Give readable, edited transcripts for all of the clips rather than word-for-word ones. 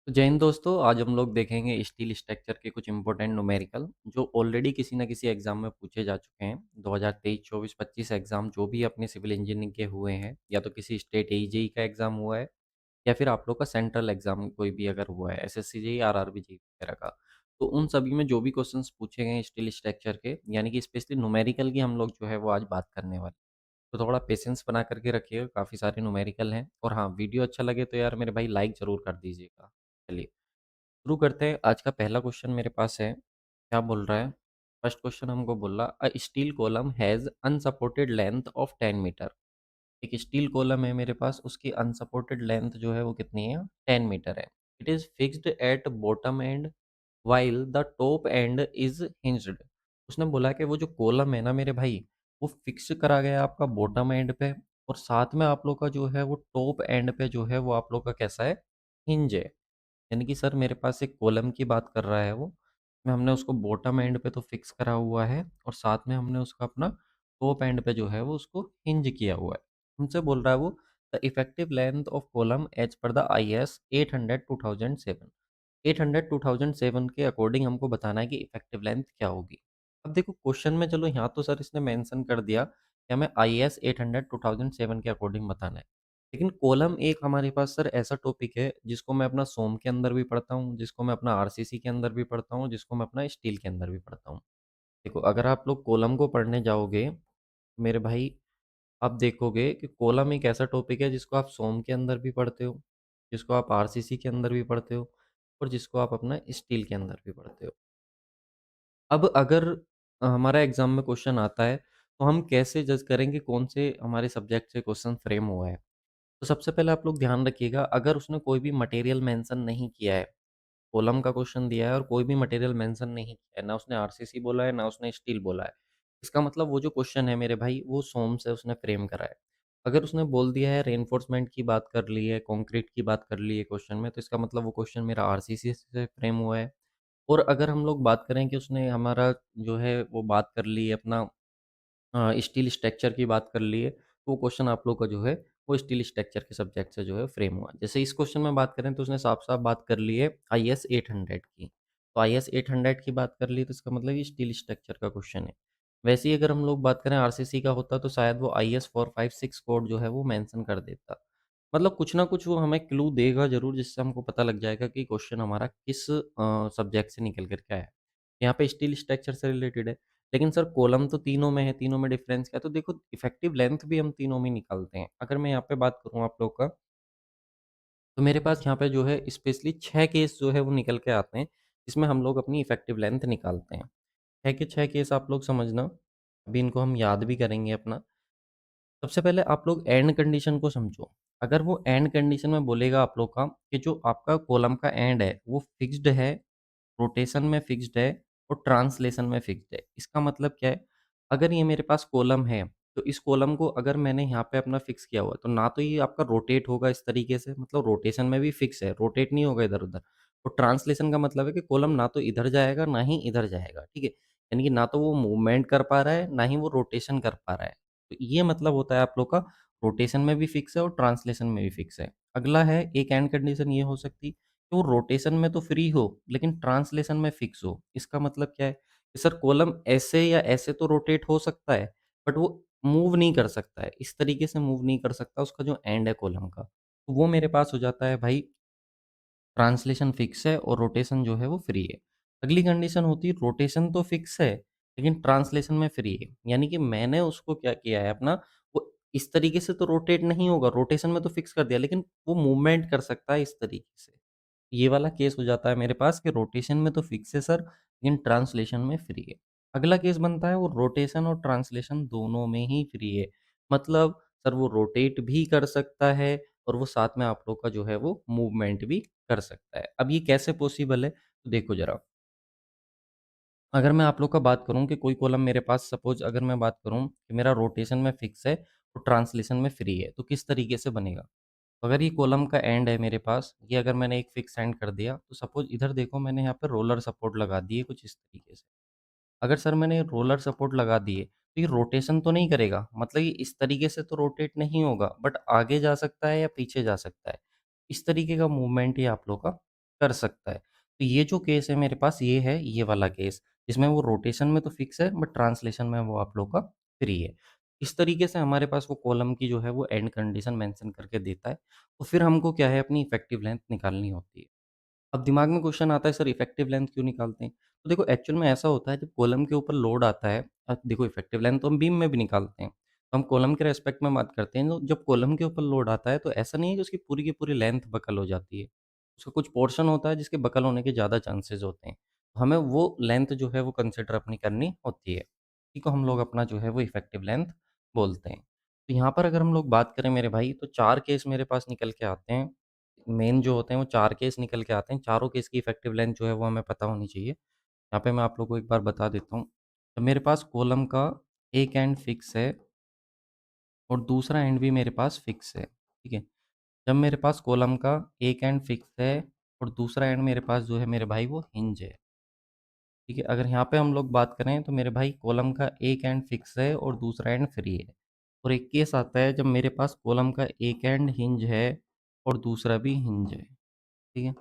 तो जय हिंद दोस्तों, आज हम लोग देखेंगे स्टील स्ट्रक्चर के कुछ इंपॉर्टेंट न्यूमेरिकल जो ऑलरेडी किसी न किसी एग्जाम में पूछे जा चुके हैं। 2023, 24, 25 एग्जाम जो भी अपने सिविल इंजीनियरिंग के हुए हैं, या तो किसी स्टेट एजेई का एग्जाम हुआ है या फिर आप लोग का सेंट्रल एग्जाम कोई भी अगर हुआ है, एसएससी जेईई, आरआरबी जेईई वगैरह का। तो उन सभी में जो भी क्वेश्चंस पूछे गए हैं स्टील स्ट्रक्चर के, यानी कि स्पेशली न्यूमेरिकल की हम लोग जो है वो आज बात करने वाले हैं। तो थोड़ा पेशेंस बना करके रखिएगा, काफ़ी सारे न्यूमेरिकल हैं। और हाँ, वीडियो अच्छा लगे तो यार मेरे भाई लाइक ज़रूर कर दीजिएगा। चलिए शुरू करते हैं। आज का पहला क्वेश्चन मेरे पास है, क्या बोल रहा है? फर्स्ट क्वेश्चन हमको बोल रहा, a steel column has unsupported length of 10 metre. एक स्टील कॉलम है मेरे पास, उसकी अनसपोर्टेड लेंथ जो है वो कितनी है? 10 मीटर है। It is fixed at bottom and while the top and is hinged. उसने बोला कि वो जो कॉलम है ना मेरे भाई, वो फिक्स करा गया है आपका बॉटम एंड पे, और साथ में आप लोग का जो है वो टॉप एंड पे जो है वो आप लोग का कैसा है? हिंज है। यानी कि सर मेरे पास एक कॉलम की बात कर रहा है वो, में हमने उसको बॉटम एंड पे तो फिक्स करा हुआ है, और साथ में हमने उसका अपना टॉप एंड पे जो है वो उसको हिंज किया हुआ है। हमसे बोल रहा है वो, the effective length of column as per the IS 800 2007। 800 2007 के अकॉर्डिंग हमको बताना है कि इफेक्टिव लेंथ क्या होगी। अब देखो क्वेश्चन में, चलो यहाँ तो सर इसने मेंशन कर दिया कि हमें आईएस 800 2007 के अकॉर्डिंग बताना है। लेकिन कॉलम एक हमारे पास सर ऐसा टॉपिक है जिसको मैं अपना सोम के अंदर भी पढ़ता हूँ, जिसको मैं अपना आरसीसी के अंदर भी पढ़ता हूँ, जिसको मैं अपना स्टील के अंदर भी पढ़ता हूँ। देखो अगर आप लोग कॉलम को पढ़ने जाओगे मेरे भाई, आप देखोगे कि कॉलम एक ऐसा टॉपिक है जिसको आप सोम के अंदर भी पढ़ते हो, जिसको आप आरसीसी के अंदर भी पढ़ते हो, और जिसको आप अपना स्टील के अंदर भी पढ़ते हो। अब अगर हमारा एग्जाम में क्वेश्चन आता है, तो हम कैसे जज करेंगे कौन से हमारे सब्जेक्ट से क्वेश्चन फ्रेम हुआ है? तो सबसे पहले आप लोग ध्यान रखिएगा, अगर उसने कोई भी मटेरियल मेंशन नहीं किया है, कॉलम का क्वेश्चन दिया है और कोई भी मटेरियल मेंशन नहीं किया है, ना उसने आरसीसी बोला है, ना उसने स्टील बोला है, इसका मतलब वो जो क्वेश्चन है मेरे भाई वो सोम से उसने फ्रेम करा है। अगर उसने बोल दिया है रेनफोर्समेंट की बात कर ली है, कंक्रीट की बात कर ली है क्वेश्चन में, तो इसका मतलब वो क्वेश्चन मेरा आरसीसी से फ्रेम हुआ है। और अगर हम लोग बात करें कि उसने हमारा जो है वो बात कर ली है अपना स्टील स्ट्रक्चर की बात कर ली है, तो वो क्वेश्चन आप लोग का जो है, वो स्टील स्ट्रक्चर के सब्जेक्ट से जो है फ्रेम हुआ। जैसे इस क्वेश्चन में बात करें तो उसने साफ-साफ बात कर ली है आईएस 800 की। तो आईएस 800 की बात कर ली तो इसका मतलब ये स्टील स्ट्रक्चर का क्वेश्चन है। वैसे ही अगर हम लोग बात करें आरसीसी का होता तो शायद वो आईएस 456 कोड जो है वो मेंशन कर देता। मतलब कुछ ना कुछ वो हमें क्लू देगा ज़रूर, जिससे हमको पता लग जाएगा कि क्वेश्चन हमारा किस सब्जेक्ट से निकल कर के आया है। यहाँ पे स्टील स्ट्रक्चर से रिलेटेड है। लेकिन सर कॉलम तो तीनों में है, तीनों में डिफरेंस क्या है? तो देखो इफेक्टिव लेंथ भी हम तीनों में निकालते हैं। अगर मैं यहाँ पे बात करूँ आप लोग का, तो मेरे पास यहाँ पे जो है स्पेशली 6 केस जो है वो निकल के आते हैं, जिसमें हम लोग अपनी इफेक्टिव लेंथ निकालते हैं। 6 के 6 केस आप लोग समझना, अभी इनको हम याद भी करेंगे अपना। सबसे पहले आप लोग एंड कंडीशन को समझो। अगर वो एंड कंडीशन में बोलेगा आप लोग का कि जो आपका कॉलम का एंड है, वो फिक्स्ड है, रोटेशन में फिक्स्ड है और ट्रांसलेशन में फिक्स्ड है। इसका मतलब क्या है? अगर ये मेरे पास कॉलम है, तो इस कॉलम को अगर मैंने यहाँ पे अपना फिक्स किया हुआ है, तो ना तो ये आपका रोटेट होगा इस तरीके से, मतलब रोटेशन में भी फिक्स है, रोटेट नहीं होगा इधर-उधर। और ट्रांसलेशन का मतलब है कि कॉलम ना तो इधर जाएगा, ना ही इधर जाएगा, ठीक है? यानी कि ना तो वो मूवमेंट कर पा रहा है, ना ही वो रोटेशन कर पा रहा है। तो ये मतलब होता है आप लोग का, रोटेशन में भी फिक्स है और ट्रांसलेशन में भी फिक्स है। अगला है, एक एंड कंडीशन ये हो सकती है कि वो रोटेशन में तो फ्री हो, लेकिन ट्रांसलेशन में फिक्स हो। इसका मतलब क्या है कि सर कॉलम ऐसे या ऐसे तो रोटेट हो सकता है, बट वो मूव नहीं कर सकता है। इस तरीके से मूव नहीं कर सकता उसका जो एंड है कॉलम का। तो वो मेरे पास हो जाता है भाई, ट्रांसलेशन फिक्स है और रोटेशन जो है वो फ्री है। अगली कंडीशन होती है, रोटेशन तो फिक्स है, लेकिन ट्रांसलेशन में फ्री है। यानी कि मैंने उसको क्या किया है अपना, वो इस तरीके से तो रोटेट नहीं होगा, रोटेशन में तो फिक्स कर दिया, लेकिन वो मूवमेंट कर सकता है इस तरीके से। ये वाला केस हो जाता है मेरे पास कि रोटेशन में तो फिक्स है सर, लेकिन ट्रांसलेशन में फ्री है। अगला केस बनता है वो रोटेशन और ट्रांसलेशन दोनों में ही फ्री है। मतलब सर वो रोटेट भी कर सकता है और वो साथ में आप लोग का जो है वो मूवमेंट भी कर सकता है। अब ये कैसे पॉसिबल है? तो देखो ज़रा, अगर मैं आप लोग का बात करूँ कि कोई कॉलम मेरे पास, सपोज़ अगर मैं बात करूँ कि मेरा रोटेशन में फिक्स है और ट्रांसलेशन में फ्री है, तो किस तरीके से बनेगा? अगर ये कॉलम का एंड है मेरे पास, ये अगर मैंने एक फिक्स एंड कर दिया, तो सपोज़ इधर देखो मैंने यहाँ पे रोलर सपोर्ट लगा दिए कुछ इस तरीके से। अगर सर मैंने रोलर सपोर्ट लगा दिए, तो ये रोटेशन तो नहीं करेगा, मतलब ये इस तरीके से तो रोटेट नहीं होगा, बट आगे जा सकता है या पीछे जा सकता है। इस तरीके का मूवमेंट ये आप लोग का कर सकता है। तो ये जो केस है मेरे पास ये है ये वाला केस, जिसमें वो रोटेशन में तो फिक्स है बट ट्रांसलेशन में वो आप लोग का फ्री है। इस तरीके से हमारे पास वो कॉलम की जो है वो एंड कंडीशन मेंशन करके देता है। तो फिर हमको क्या है अपनी इफेक्टिव लेंथ निकालनी होती है। अब दिमाग में क्वेश्चन आता है सर इफेक्टिव लेंथ क्यों निकालते हैं? तो देखो एक्चुअल में ऐसा होता है जब कॉलम के ऊपर लोड आता है देखो इफेक्टिव लेंथ तो हम बीम में भी निकालते हैं। तो हम कॉलम के रेस्पेक्ट में बात करते हैं तो जब कॉलम के ऊपर लोड आता है तो ऐसा नहीं है कि उसकी पूरी की पूरी लेंथ बकल हो जाती है। उसका कुछ पोर्शन होता है जिसके बकल होने के ज़्यादा चांसेस होते हैं। तो हमें वो लेंथ जो है वो कंसिडर अपनी करनी होती है। इसी को हम लोग अपना जो है वो इफेक्टिव लेंथ बोलते हैं। तो यहाँ पर अगर हम लोग बात करें मेरे भाई तो 4 केस मेरे पास निकल के आते हैं। मेन जो होते हैं वो 4 केस निकल के आते हैं, चारों केस की इफ़ेक्टिव लेंथ जो है वो हमें पता होनी चाहिए। यहाँ पे मैं आप लोगों को एक बार बता देता हूँ। तो मेरे पास कॉलम का एक एंड फिक्स है और दूसरा एंड भी मेरे पास फिक्स है, ठीक है? जब मेरे पास कॉलम का एक एंड फिक्स है और दूसरा एंड मेरे पास जो है मेरे भाई वो हिंज है, ठीक है? अगर यहाँ पे हम लोग बात करें तो मेरे भाई कॉलम का एक एंड फिक्स है और दूसरा एंड फ्री है। और एक केस आता है जब मेरे पास कॉलम का एक एंड हिंज है और दूसरा भी हिंज है, ठीक है?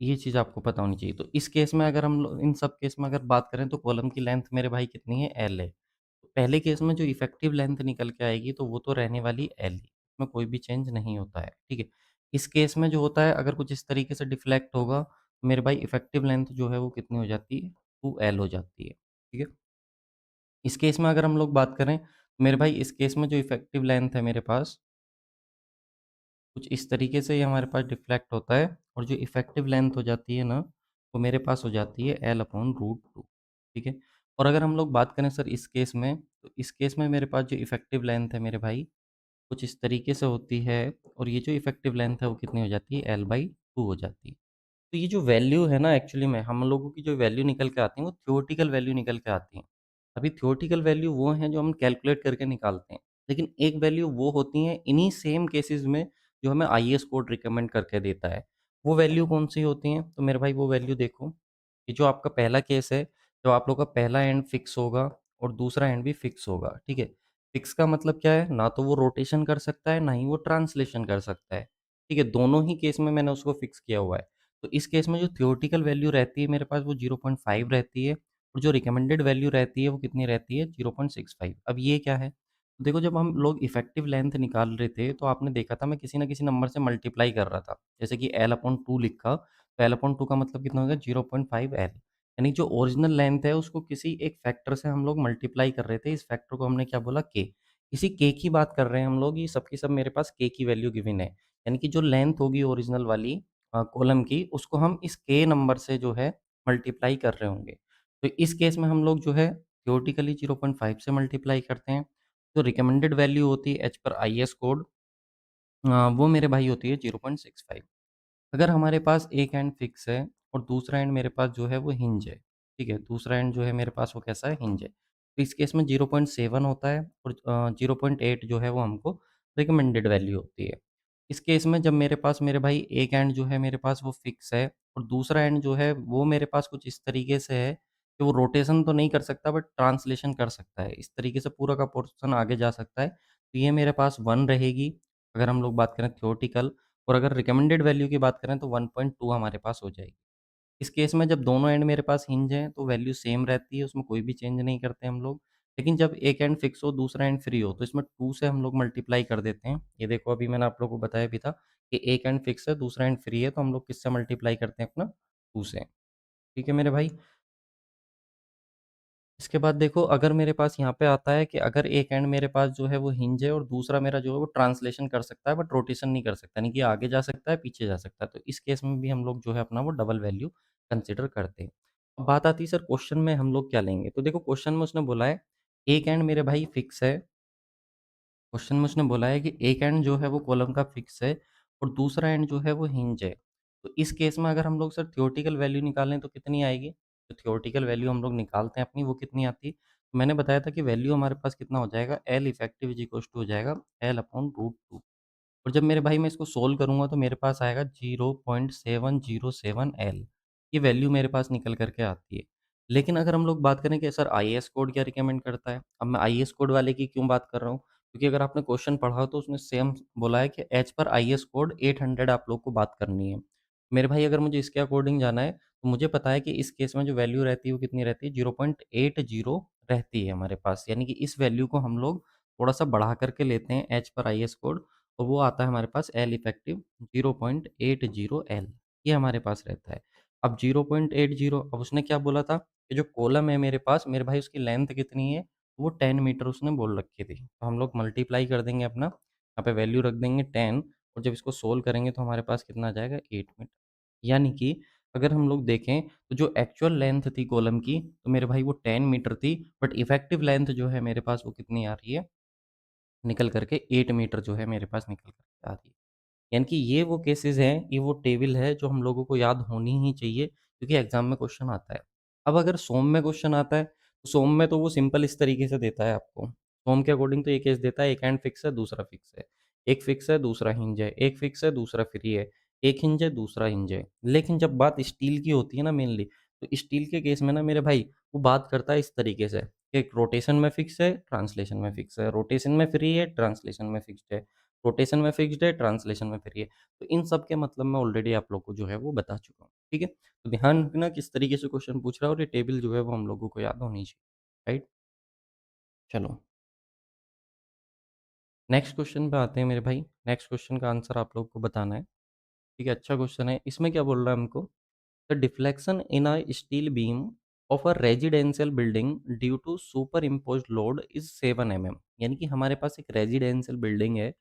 ये चीज़ आपको पता होनी चाहिए। तो इस केस में अगर हम लोग इन सब केस में अगर बात करें तो कॉलम की लेंथ मेरे भाई कितनी है? एल है। तो पहले केस में जो इफ़ेक्टिव लेंथ निकल के आएगी तो वो तो रहने वाली एल ही, उसमें कोई भी चेंज नहीं होता है, ठीक है? इस केस में जो होता है अगर कुछ इस तरीके से डिफ्लेक्ट होगा, तो मेरे भाई इफ़ेक्टिव लेंथ जो है वो कितनी हो जाती है? 2L हो जाती है, ठीक है? इस केस में अगर हम लोग बात करें, तो मेरे भाई इस केस में जो इफ़ेक्टिव लेंथ है मेरे पास कुछ इस तरीके से ये हमारे पास डिफ्लेक्ट होता है और जो इफ़ेक्टिव लेंथ हो जाती है ना, वो मेरे पास हो जाती है L/√2, ठीक है? और अगर हम लोग बात करें सर इस केस में, तो इस केस में मेरे पास जो इफ़ेक्टिव लेंथ है मेरे भाई, कुछ इस तरीके से होती है और ये जो इफ़ेक्टिव लेंथ है वो कितनी हो जाती है? L/2 हो जाती है। तो ये जो वैल्यू है ना एक्चुअली में हम लोगों की जो वैल्यू निकल के आती है वो थ्योरेटिकल वैल्यू निकल के आती हैं। अभी थ्योरेटिकल वैल्यू वो हैं जो हम कैलकुलेट करके निकालते हैं। लेकिन एक वैल्यू वो होती हैं इन्हीं सेम केसेज़ में जो हमें आईएएस कोड रिकमेंड करके देता है। वो वैल्यू कौन-सी होती हैं? तो मेरे भाई वो वैल्यू देखो, ये जो आपका पहला केस है, जो आप लोग का पहला एंड फिक्स होगा और दूसरा एंड भी फिक्स होगा, ठीक है? फिक्स का मतलब क्या है? ना तो वो रोटेशन कर सकता है, ना ही वो ट्रांसलेशन कर सकता है। ठीक है? दोनों ही केस में मैंने उसको फिक्स किया हुआ है। तो इस केस में जो थ्योरेटिकल वैल्यू रहती है मेरे पास वो 0.5 रहती है और जो रिकमेंडेड वैल्यू रहती है वो कितनी रहती है 0.65। अब ये क्या है? देखो जब हम लोग इफेक्टिव लेंथ निकाल रहे थे तो आपने देखा था मैं किसी न किसी नंबर से मल्टीप्लाई कर रहा था। जैसे कि L/2 लिखा तो L/2 का मतलब कितना हो गया 0.5 L। यानी जो ओरिजिनल लेंथ है उसको किसी एक फैक्टर से हम लोग मल्टीप्लाई कर रहे थे। इस फैक्टर को हमने क्या बोला K। इसी K की बात कर रहे हैं हम लोग, ये सब की सब मेरे पास K की वैल्यू गिवन है। यानी कि जो लेंथ होगी ओरिजिनल वाली कॉलम की उसको हम इस के नंबर से जो है मल्टीप्लाई कर रहे होंगे। तो इस केस में हम लोग जो है थ्योरेटिकली 0.5 से मल्टीप्लाई करते हैं। तो रिकमेंडेड वैल्यू होती है एज़ पर आईएस कोड वो मेरे भाई होती है 0.65। अगर हमारे पास एक एंड फिक्स है और दूसरा एंड मेरे पास जो है वो हिंज है, ठीक है? दूसरा एंड जो है मेरे पास वो कैसा है? हिंज है। तो इस केस में 0.7 होता है और 0.8 जो है वो हमको रिकमेंडेड वैल्यू होती है। इस केस में जब मेरे पास मेरे भाई एक एंड जो है मेरे पास वो फिक्स है और दूसरा एंड जो है वो मेरे पास कुछ इस तरीके से है कि वो रोटेशन तो नहीं कर सकता बट ट्रांसलेशन कर सकता है। इस तरीके से पूरा का पोर्शन आगे जा सकता है। तो ये मेरे पास 1 रहेगी, अगर हम लोग बात करें थ्योरेटिकल और अगर रिकमेंडेड वैल्यू की बात करें तो 1.2 हमारे पास हो जाएगी। इस केस में जब दोनों एंड मेरे पास हिंज हैं तो वैल्यू सेम रहती है, उसमें कोई भी चेंज नहीं करते हम लोग। लेकिन जब एक एंड फिक्स हो, दूसरा एंड फ्री हो तो इसमें 2 से हम लोग मल्टीप्लाई कर देते हैं। ये देखो अभी मैंने आप लोगों को बताया भी था कि एक एंड फिक्स है, दूसरा एंड फ्री है तो हम लोग किससे मल्टीप्लाई करते हैं अपना 2 से। ठीक है मेरे भाई? इसके बाद देखो अगर मेरे पास यहाँ पे आता है कि अगर एक एंड मेरे पास जो है वो हिंज है और दूसरा मेरा जो है वो ट्रांसलेशन कर सकता है बट रोटेशन नहीं कर सकता, यानी कि आगे जा सकता है, पीछे जा सकता है। तो इस केस में भी हम लोग जो है अपना वो डबल वैल्यू कंसिडर करते हैं। अब बात आती है सर क्वेश्चन में हम लोग क्या लेंगे? तो देखो क्वेश्चन में उसने बोला है एक एंड मेरे भाई फिक्स है, क्वेश्चन में उसने बोला है कि एक एंड जो है वो कॉलम का फिक्स है और दूसरा एंड जो है वो हिंज है। तो इस केस में अगर हम लोग सर थ्योरेटिकल वैल्यू निकालें तो कितनी आएगी? तो थ्योरेटिकल वैल्यू हम लोग निकालते हैं अपनी, वो कितनी आती है? तो मैंने बताया था कि वैल्यू हमारे पास कितना हो जाएगा L effective is equals to हो जाएगा L/√2 और जब मेरे भाई मैं इसको सोल्व करूँगा तो मेरे पास आएगा 0.707 L। ये वैल्यू मेरे पास निकल कर के आती है। लेकिन अगर हम लोग बात करें कि सर आईएएस कोड क्या रिकमेंड करता है? अब मैं आईएएस कोड वाले की क्यों बात कर रहा हूँ? क्योंकि अगर आपने क्वेश्चन पढ़ा हो तो उसने सेम बोला है कि एज़ पर आईएएस कोड 800 आप लोग को बात करनी है। मेरे भाई अगर मुझे इसके अकॉर्डिंग जाना है, तो मुझे पता है कि इस केस में जो वैल्यू रहती है वो कितनी रहती है 0.80 रहती है हमारे पास। यानी कि इस वैल्यू को हम लोग थोड़ा-सा बढ़ा कर के लेते हैं एज़ पर आईएस कोड, तो वो आता है हमारे पास एल इफेक्टिव 0.80 एल, ये हमारे पास रहता है। अब 0.80, अब उसने क्या बोला था कि जो कॉलम है मेरे पास, मेरे भाई उसकी लेंथ कितनी है? वो 10 मीटर उसने बोल रखी थी। तो हम लोग मल्टीप्लाई कर देंगे अपना, यहाँ पे वैल्यू रख देंगे 10, और जब इसको सोल्व करेंगे तो हमारे पास कितना आ जाएगा 8 मीटर। यानी कि अगर हम लोग देखें तो जो एक्चुअल लेंथ थी कॉलम की, तो मेरे भाई वो 10 मीटर थी, बट इफेक्टिव लेंथ जो है मेरे पास वो कितनी आ रही है? निकल कर के 8 मीटर जो है मेरे पास निकल कर के आ रही है। यानी कि ये वो केसेज़ हैं, ये वो टेबल है जो हम लोगों को याद होनी ही चाहिए, क्योंकि एग्ज़ाम में क्वेश्चन आता है। अब अगर सोम में क्वेश्चन आता है, तो सोम में तो वो सिंपल इस तरीके से देता है आपको। सोम के अकॉर्डिंग तो ये केस देता है, एक एंड फिक्स है, दूसरा फिक्स है। एक फिक्स है, दूसरा हिंज है। एक फिक्स है, दूसरा फ्री है। एक हिंज है, दूसरा हिंज है। लेकिन जब बात स्टील की होती है ना मेनली, तो स्टील के केस में ना मेरे भाई, वो बात करता है इस तरीके से कि रोटेशन में फिक्स है, ट्रांसलेशन में फिक्स है, रोटेशन में फ्री है, ट्रांसलेशन में फिक्स्ड है, रोटेशन में फिक्स्ड है, ट्रांसलेशन में फ्री है। तो इन सब के मतलब मैं ऑलरेडी आप लोग को जो है वो बता चुका हूँ, ठीक है? तो ध्यान रखना किस तरीके से क्वेश्चन पूछ रहा है, और ये टेबल जो है वो हम लोगों को याद होनी चाहिए, राइट? चलो, नेक्स्ट क्वेश्चन पे आते हैं मेरे भाई। नेक्स्ट क्वेश्चन का आंसर आप लोग को बताना है, ठीक है? अच्छा क्वेश्चन है। इसमें क्या बोल रहा है हमको? The deflection in a steel beam of a residential building due to superimposed load is 7 mm। यानी कि हमारे पास एक रेजिडेंशियल बिल्डिंग है,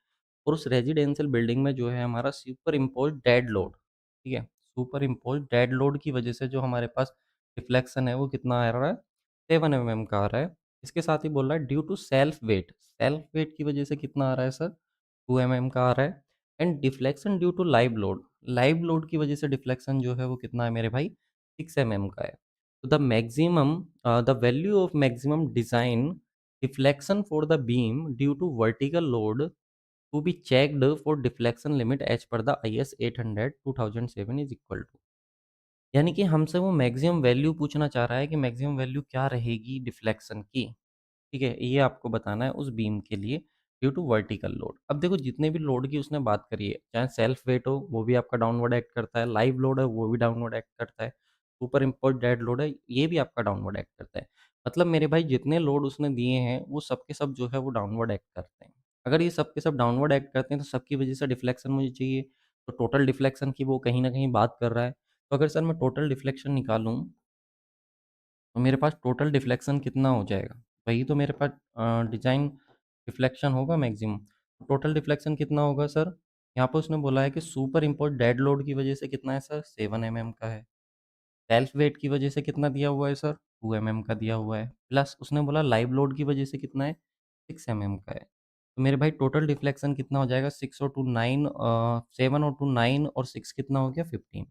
और उस रेजिडेंशियल बिल्डिंग में जो है हमारा सुपर इम्पोज्ड डेड लोड, ठीक है? सुपर इम्पोज्ड डेड लोड की वजह से जो हमारे पास रिफ्लेक्शन है वो कितना आ रहा है? 7 mm का आ रहा है। इसके साथ ही बोल रहा है ड्यू टू सेल्फ वेट की वजह से कितना आ रहा है सर? 2 mm का आ रहा है। And deflection due to live load की वजह से डिफ्लेक्शन जो है वो कितना है मेरे भाई? 6 mm का है। तो the value of maximum design deflection for the beam due to vertical load to be checked for deflection limit as per the IS 800 2007 is equal to. यानी कि हमसे वो मैक्सिमम वैल्यू पूछना चाह रहा है कि मैक्सिमम वैल्यू क्या रहेगी डिफ्लेक्शन की, ठीक है? ये आपको बताना है उस बीम के लिए ड्यू टू वर्टिकल लोड। अब देखो जितने भी लोड की उसने बात करी है, चाहे सेल्फ वेट हो वो भी आपका डाउनवर्ड एक्ट करता है, लाइव लोड है वो भी डाउनवर्ड एक्ट करता है, सुपर इम्पोज्ड डेड लोड है ये भी आपका डाउनवर्ड एक्ट करता है। मतलब मेरे भाई जितने लोड उसने दिए हैं वो सब के सब जो है वो डाउनवर्ड एक्ट करते हैं। अगर ये सब के सब डाउनवर्ड एक्ट करते हैं तो सबकी वजह से डिफ्लेक्शन मुझे चाहिए, तो टोटल डिफ्लेक्शन की वो कहीं न कहीं बात कर रहा है। तो अगर सर मैं टोटल डिफ्लेक्शन निकालूँ, तो मेरे पास टोटल डिफ्लेक्शन कितना हो जाएगा? वही तो मेरे पास डिज़ाइन डिफ्लेक्शन होगा मैक्सिमम। टोटल डिफ्लेक्शन कितना होगा सर? यहाँ पे उसने बोला है कि सुपर इम्पोज़्ड डेड लोड की वजह से कितना है सर? 7 mm का है। सेल्फ वेट की वजह से कितना दिया हुआ है सर? 2 mm का दिया हुआ है। प्लस उसने बोला लाइव लोड की वजह से कितना है? 6 mm का है। तो मेरे भाई टोटल डिफ्लेक्शन कितना हो जाएगा? 6 और 2 9, 7 और 2 9 और 6 कितना हो गया? 15।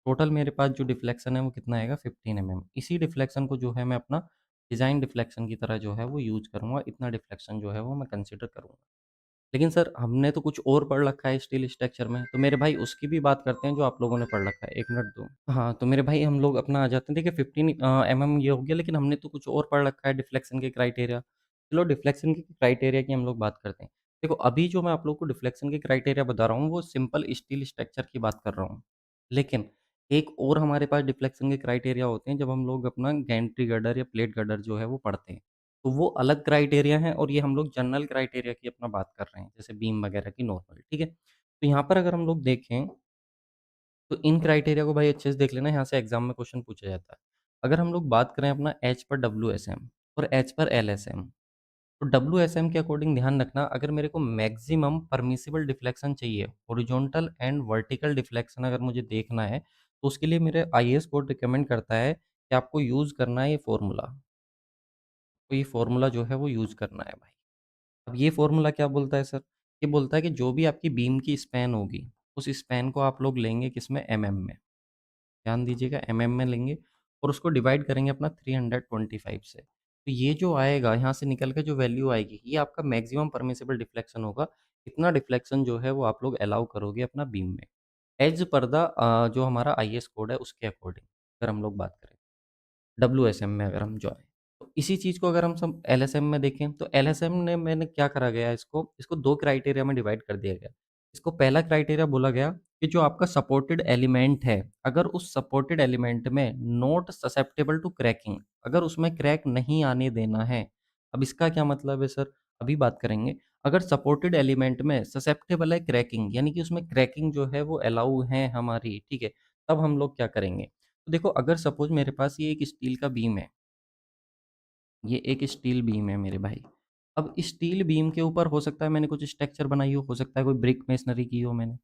टोटल मेरे पास जो डिफ्लेक्शन है वो कितना आएगा? 15 mm। इसी डिफ्लेक्शन को जो है मैं अपना डिज़ाइन डिफ्लेक्शन की तरह जो है वो यूज़ करूँगा, इतना डिफ्लेक्शन जो है वो मैं कंसीडर करूँगा। लेकिन सर हमने तो कुछ और पढ़ रखा है स्टील स्ट्रक्चर में, तो मेरे भाई उसकी भी बात करते हैं जो आप लोगों ने पढ़ रखा है। 1 मिनट दो। हाँ, तो मेरे भाई हम लोग अपना आ जाते हैं, देखिए 15 mm ये हो गया, लेकिन हमने तो कुछ और पढ़ रखा है डिफ्लेक्शन के क्राइटेरिया। चलो डिफ्लेक्शन के क्राइटेरिया की हम लोग बात करते हैं। देखो अभी जो मैं आप लोग को डिफ्लेक्शन के क्राइटेरिया बता रहा हूँ वो सिंपल स्टील स्ट्रक्चर की बात कर रहा हूँ। लेकिन एक और हमारे पास डिफ्लेक्शन के क्राइटेरिया होते हैं जब हम लोग अपना गैंट्री गर्डर या प्लेट गर्डर जो है वो पढ़ते हैं। तो वो अलग क्राइटेरिया हैं, और ये हम लोग जनरल क्राइटेरिया की अपना बात कर रहे हैं, जैसे बीम वगैरह की नॉर्मल, ठीक है? तो यहाँ पर अगर हम लोग देखें, तो इन क्राइटेरिया को भाई अच्छे से देख लेना, यहाँ से एग्ज़ाम में क्वेश्चन पूछा जाता है। अगर हम लोग बात करें अपना एच पर डब्ल्यूएसएम और एच पर एलएसएम, तो डब्ल्यूएसएम के अकॉर्डिंग ध्यान रखना, अगर मेरे को मैक्सिमम परमिसिबल डिफ्लेक्शन चाहिए, हॉरिजॉन्टल एंड वर्टिकल डिफ्लेक्शन अगर मुझे देखना है, तो उसके लिए मेरे आईएएस कोड रिकमेंड करता है कि आपको यूज़ करना है ये फ़ॉर्मूला। तो ये फ़ॉर्मूला जो है वो यूज़ करना है भाई। अब ये फ़ॉर्मूला क्या बोलता है सर? ये बोलता है कि जो भी आपकी बीम की स्पैन होगी, उस स्पैन को आप लोग लेंगे किसमें? एमएम में। ध्यान दीजिएगा, एमएम में लेंगे और उसको डिवाइड करेंगे अपना 325 से। तो ये जो आएगा यहाँ से निकल के जो वैल्यू आएगी, ये आपका मैक्सिमम परमिसिबल डिफ्लेक्शन होगा। इतना डिफ्लेक्शन जो है वो आप लोग अलाउ करोगे अपना बीम में। एज़ पर द जो हमारा आईएस कोड है उसके अकॉर्डिंग, अगर हम लोग बात करें। डब्ल्यूएसएम में अगर हम जाएँ। तो इसी चीज़ को अगर हम सब एलएसएम में देखें, तो एलएसएम ने मैंने क्या करा गया है इसको 2 क्राइटेरिया में डिवाइड कर दिया गया है। इसको पहला क्राइटेरिया बोला गया कि जो आपका सपोर्टेड एलिमेंट है, अगर उस सपोर्टेड एलिमेंट में नॉट ससेप्टेबल टू क्रैकिंग, अगर उसमें क्रैक नहीं आने देना है। अब इसका क्या मतलब है सर? अभी बात करेंगे। अगर सपोर्टेड एलिमेंट में ससेप्टेबल है क्रैकिंग, यानी कि उसमें क्रैकिंग जो है वो अलाउ है हमारी, ठीक है? तब हम लोग क्या करेंगे? तो देखो, अगर सपोज़ मेरे पास ये एक स्टील का बीम है, ये एक स्टील बीम है मेरे भाई। अब स्टील बीम के ऊपर हो सकता है मैंने कुछ स्ट्रक्चर बनाई हो सकता है कोई ब्रिक मेसनरी की हो मैंने।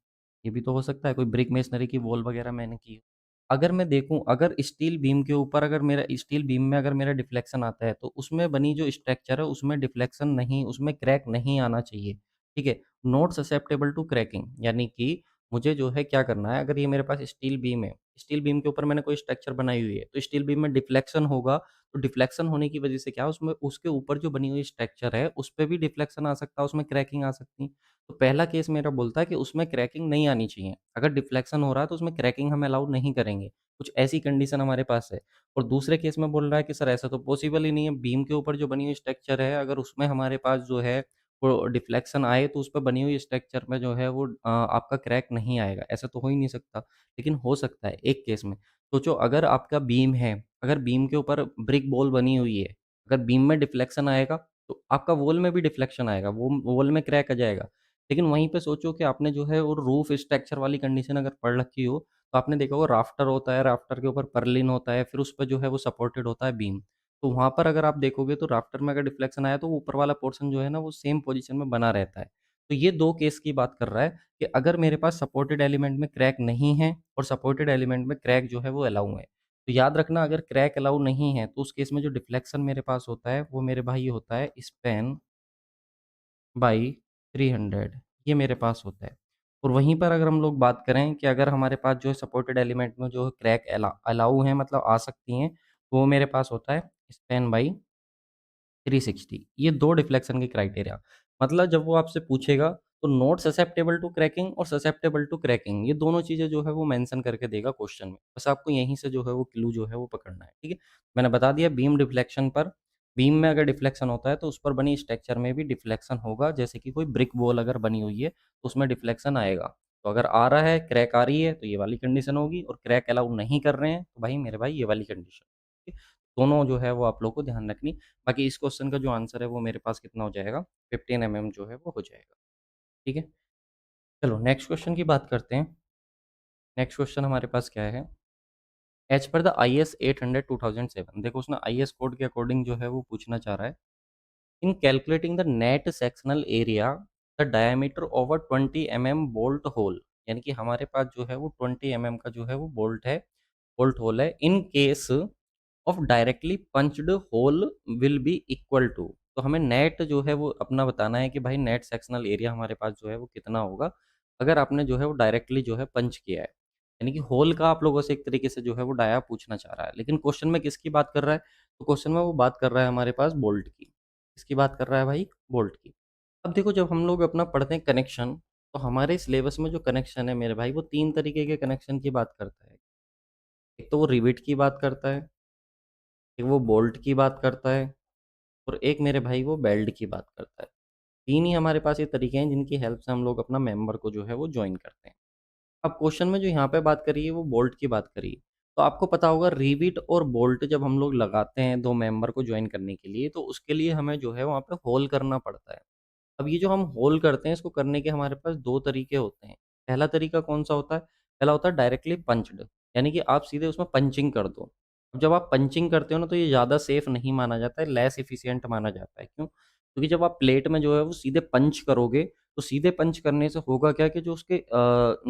ये भी तो हो सकता है कोई ब्रिक मेसनरी की वॉल वगैरह मैंने की हो। अगर मैं देखूँ, अगर स्टील बीम के ऊपर अगर मेरा स्टील बीम में अगर मेरा डिफ्लेक्शन आता है, तो उसमें बनी जो स्ट्रक्चर है उसमें डिफ्लेक्शन नहीं, उसमें क्रैक नहीं आना चाहिए, ठीक है? नॉट ससेप्टेबल टू क्रैकिंग, यानी कि मुझे जो है क्या करना है, अगर ये मेरे पास स्टील बीम है, स्टील बीम के ऊपर मैंने कोई स्ट्रक्चर बनाई हुई है, तो स्टील बीम में डिफ्लेक्शन होगा, तो डिफ्लेक्शन होने की वजह से क्या उसमें उसके ऊपर जो बनी हुई स्ट्रक्चर है, उसपे भी डिफ्लेक्शन आ सकता है, उसमें क्रैकिंग आ सकती है। तो पहला केस मेरा बोलता है कि उसमें क्रैकिंग नहीं आनी चाहिए। अगर डिफ्लेक्शन हो रहा है तो उसमें क्रैकिंग हम अलाउ नहीं करेंगे। कुछ ऐसी कंडीशन हमारे पास है। और दूसरे केस में बोल रहा है कि सर ऐसा तो पॉसिबल ही नहीं है, बीम के ऊपर जो बनी हुई स्ट्रक्चर है, अगर उसमें हमारे पास जो है वो डिफ्लेक्शन आए तो उसपे बनी हुई स्ट्रक्चर में जो है वो आपका क्रैक नहीं आएगा। ऐसा तो हो ही नहीं सकता। लेकिन हो सकता है एक केस में। सोचो, अगर आपका बीम है, अगर बीम के ऊपर ब्रिक वॉल बनी हुई है, अगर बीम में डिफ्लेक्शन आएगा, तो आपका वॉल में भी डिफ्लेक्शन आएगा, वो वॉल में क्रैक आ जाएगा। लेकिन वहीं पे सोचो कि आपने जो है वो रूफ स्ट्रक्चर वाली कंडीशन अगर पढ़ रखी हो, तो आपने देखा होगा राफ्टर होता है, राफ्टर के ऊपर पर्लिन होता है, फिर उस पे जो है वो सपोर्टेड होता है बीम। तो वहाँ पर अगर आप देखोगे तो राफ्टर में अगर डिफ्लेक्शन आया तो वो ऊपर वाला पोर्शन जो है ना वो सेम पोज़ीशन में बना रहता है। तो ये 2 केस की बात कर रहा है कि अगर मेरे पास सपोर्टेड एलिमेंट में क्रैक नहीं है और सपोर्टेड एलिमेंट में क्रैक जो है वो अलाउ है। तो याद रखना, अगर क्रैक अलाउ नहीं है तो उस केस में जो डिफ्लेक्शन मेरे पास होता है वो मेरे भाई ये होता है स्पैन बाई 300, ये मेरे पास होता है। और वहीं पर अगर हम लोग बात करें कि अगर हमारे पास जो है सपोर्टेड एलिमेंट में जो क्रैक अलाउ है, मतलब आ सकती हैं, तो वो मेरे पास होता है स्पैन बाई 360, ये 2 डिफ्लेक्शन के क्राइटेरिया। मतलब जब वो आपसे पूछेगा तो नॉट ससेप्टेबल टू क्रैकिंग और ससेप्टेबल टू क्रैकिंग, ये दोनों चीज़ें जो है वो मेंशन करके देगा क्वेश्चन में। बस आपको यहीं से जो है वो क्लू जो है वो पकड़ना है, ठीक है? मैंने बता दिया बीम डिफ्लेक्शन पर, बीम में अगर डिफ्लेक्शन होता है तो उस पर बनी स्ट्रक्चर में भी डिफ्लेक्शन होगा, जैसे कि कोई ब्रिक वॉल अगर बनी हुई है तो उसमें डिफ्लेक्शन आएगा। तो अगर आ रहा है, क्रैक आ रही है, तो ये वाली कंडीशन होगी, और क्रैक अलाउ नहीं कर रहे हैं तो भाई मेरे भाई ये वाली कंडीशन, ठीक है? दोनों जो है वो आप लोगों को ध्यान रखनी। बाकी इस क्वेश्चन का जो आंसर है वो मेरे पास कितना हो जाएगा, 15 जो है वो हो जाएगा, ठीक है? चलो नेक्स्ट क्वेश्चन की बात करते हैं। नेक्स्ट क्वेश्चन हमारे पास क्या है? एज़ पर द आईएस 800 2007, देखो उसने आईएस कोड के अकॉर्डिंग जो है वो पूछना चाह रहा है। इन calculating the net sectional area, the diameter of a 20 bolt hole, यानी कि हमारे पास जो है वो 20 का जो है वो बोल्ट होल है, in case of directly punched hole will be equal to. तो हमें नेट जो है वो अपना बताना है कि भाई नेट सेक्शनल एरिया हमारे पास जो है वो कितना होगा, अगर आपने जो है वो डायरेक्टली जो है पंच किया है। यानी कि होल का आप लोगों से एक तरीके से जो है वो डाया पूछना चाह रहा है। लेकिन क्वेश्चन में किसकी बात कर रहा है? तो क्वेश्चन में वो बात कर रहा है हमारे पास बोल्ट की। किसकी बात कर रहा है भाई? बोल्ट की। अब देखो, जब हम लोग अपना पढ़ते हैं कनेक्शन, तो हमारे सिलेबस में जो कनेक्शन है मेरे भाई वो 3 तरीके के कनेक्शन की बात करता है। एक तो वो रिवेट की बात करता है, एक वो बोल्ट की बात करता है, और एक मेरे भाई वो वेल्ड की बात करता है। 3 ही हमारे पास ये तरीके हैं जिनकी हेल्प से हम लोग अपना मेंबर को जो है वो जॉइन करते हैं। अब क्वेश्चन में जो यहाँ पे बात करी है वो बोल्ट की बात करी है। तो आपको पता होगा रिवेट और बोल्ट जब हम लोग लगाते हैं 2 मेंबर को जॉइन करने के लिए, तो उसके लिए हमें जो है वहाँ पे होल करना पड़ता है। अब ये जो हम होल करते हैं इसको करने के हमारे पास 2 तरीके होते हैं। पहला तरीका कौन-सा होता है? पहला होता है डायरेक्टली पंच्ड, यानी कि आप सीधे उसमें पंचिंग कर दो। अब जब आप पंचिंग करते हो ना तो ये ज़्यादा सेफ नहीं माना जाता है, लेस एफिशिएंट माना जाता है। क्यों? क्योंकि जब आप प्लेट में जो है वो सीधे पंच करोगे, तो सीधे पंच करने से होगा क्या कि जो उसके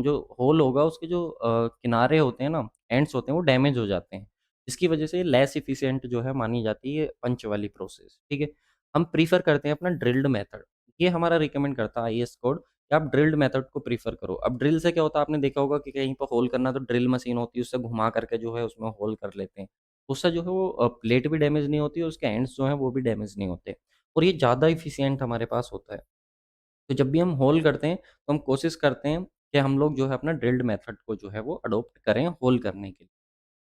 जो होल होगा उसके जो किनारे होते हैं ना, एंड्स होते हैं वो डैमेज हो जाते हैं। जिसकी वजह से लेस एफिशिएंट जो है मानी जाती है पंच वाली प्रोसेस, ठीक है? हम प्रेफ़र करते हैं अपना ड्रिल्ड मेथड। ये हमारा रिकमेंड करता है आईएस कोड कि आप ड्रिल्ड मेथड को प्रेफ़र करो। अब ड्रिल से क्या होता है, आपने देखा होगा कि कहीं पे होल करना है तो ड्रिल मशीन होती है, उससे घुमा करके जो है उसमें होल कर लेते हैं। उससे जो है वो प्लेट भी डैमेज नहीं होती और उसके एंड्स जो हैं वो भी डैमेज नहीं होते, और ये ज़्यादा एफिशिएंट हमारे पास होता है। तो जब भी हम होल करते हैं तो हम कोशिश करते हैं कि हम लोग जो है अपना ड्रिल्ड मेथड को जो है वो अडॉप्ट करें होल करने के लिए।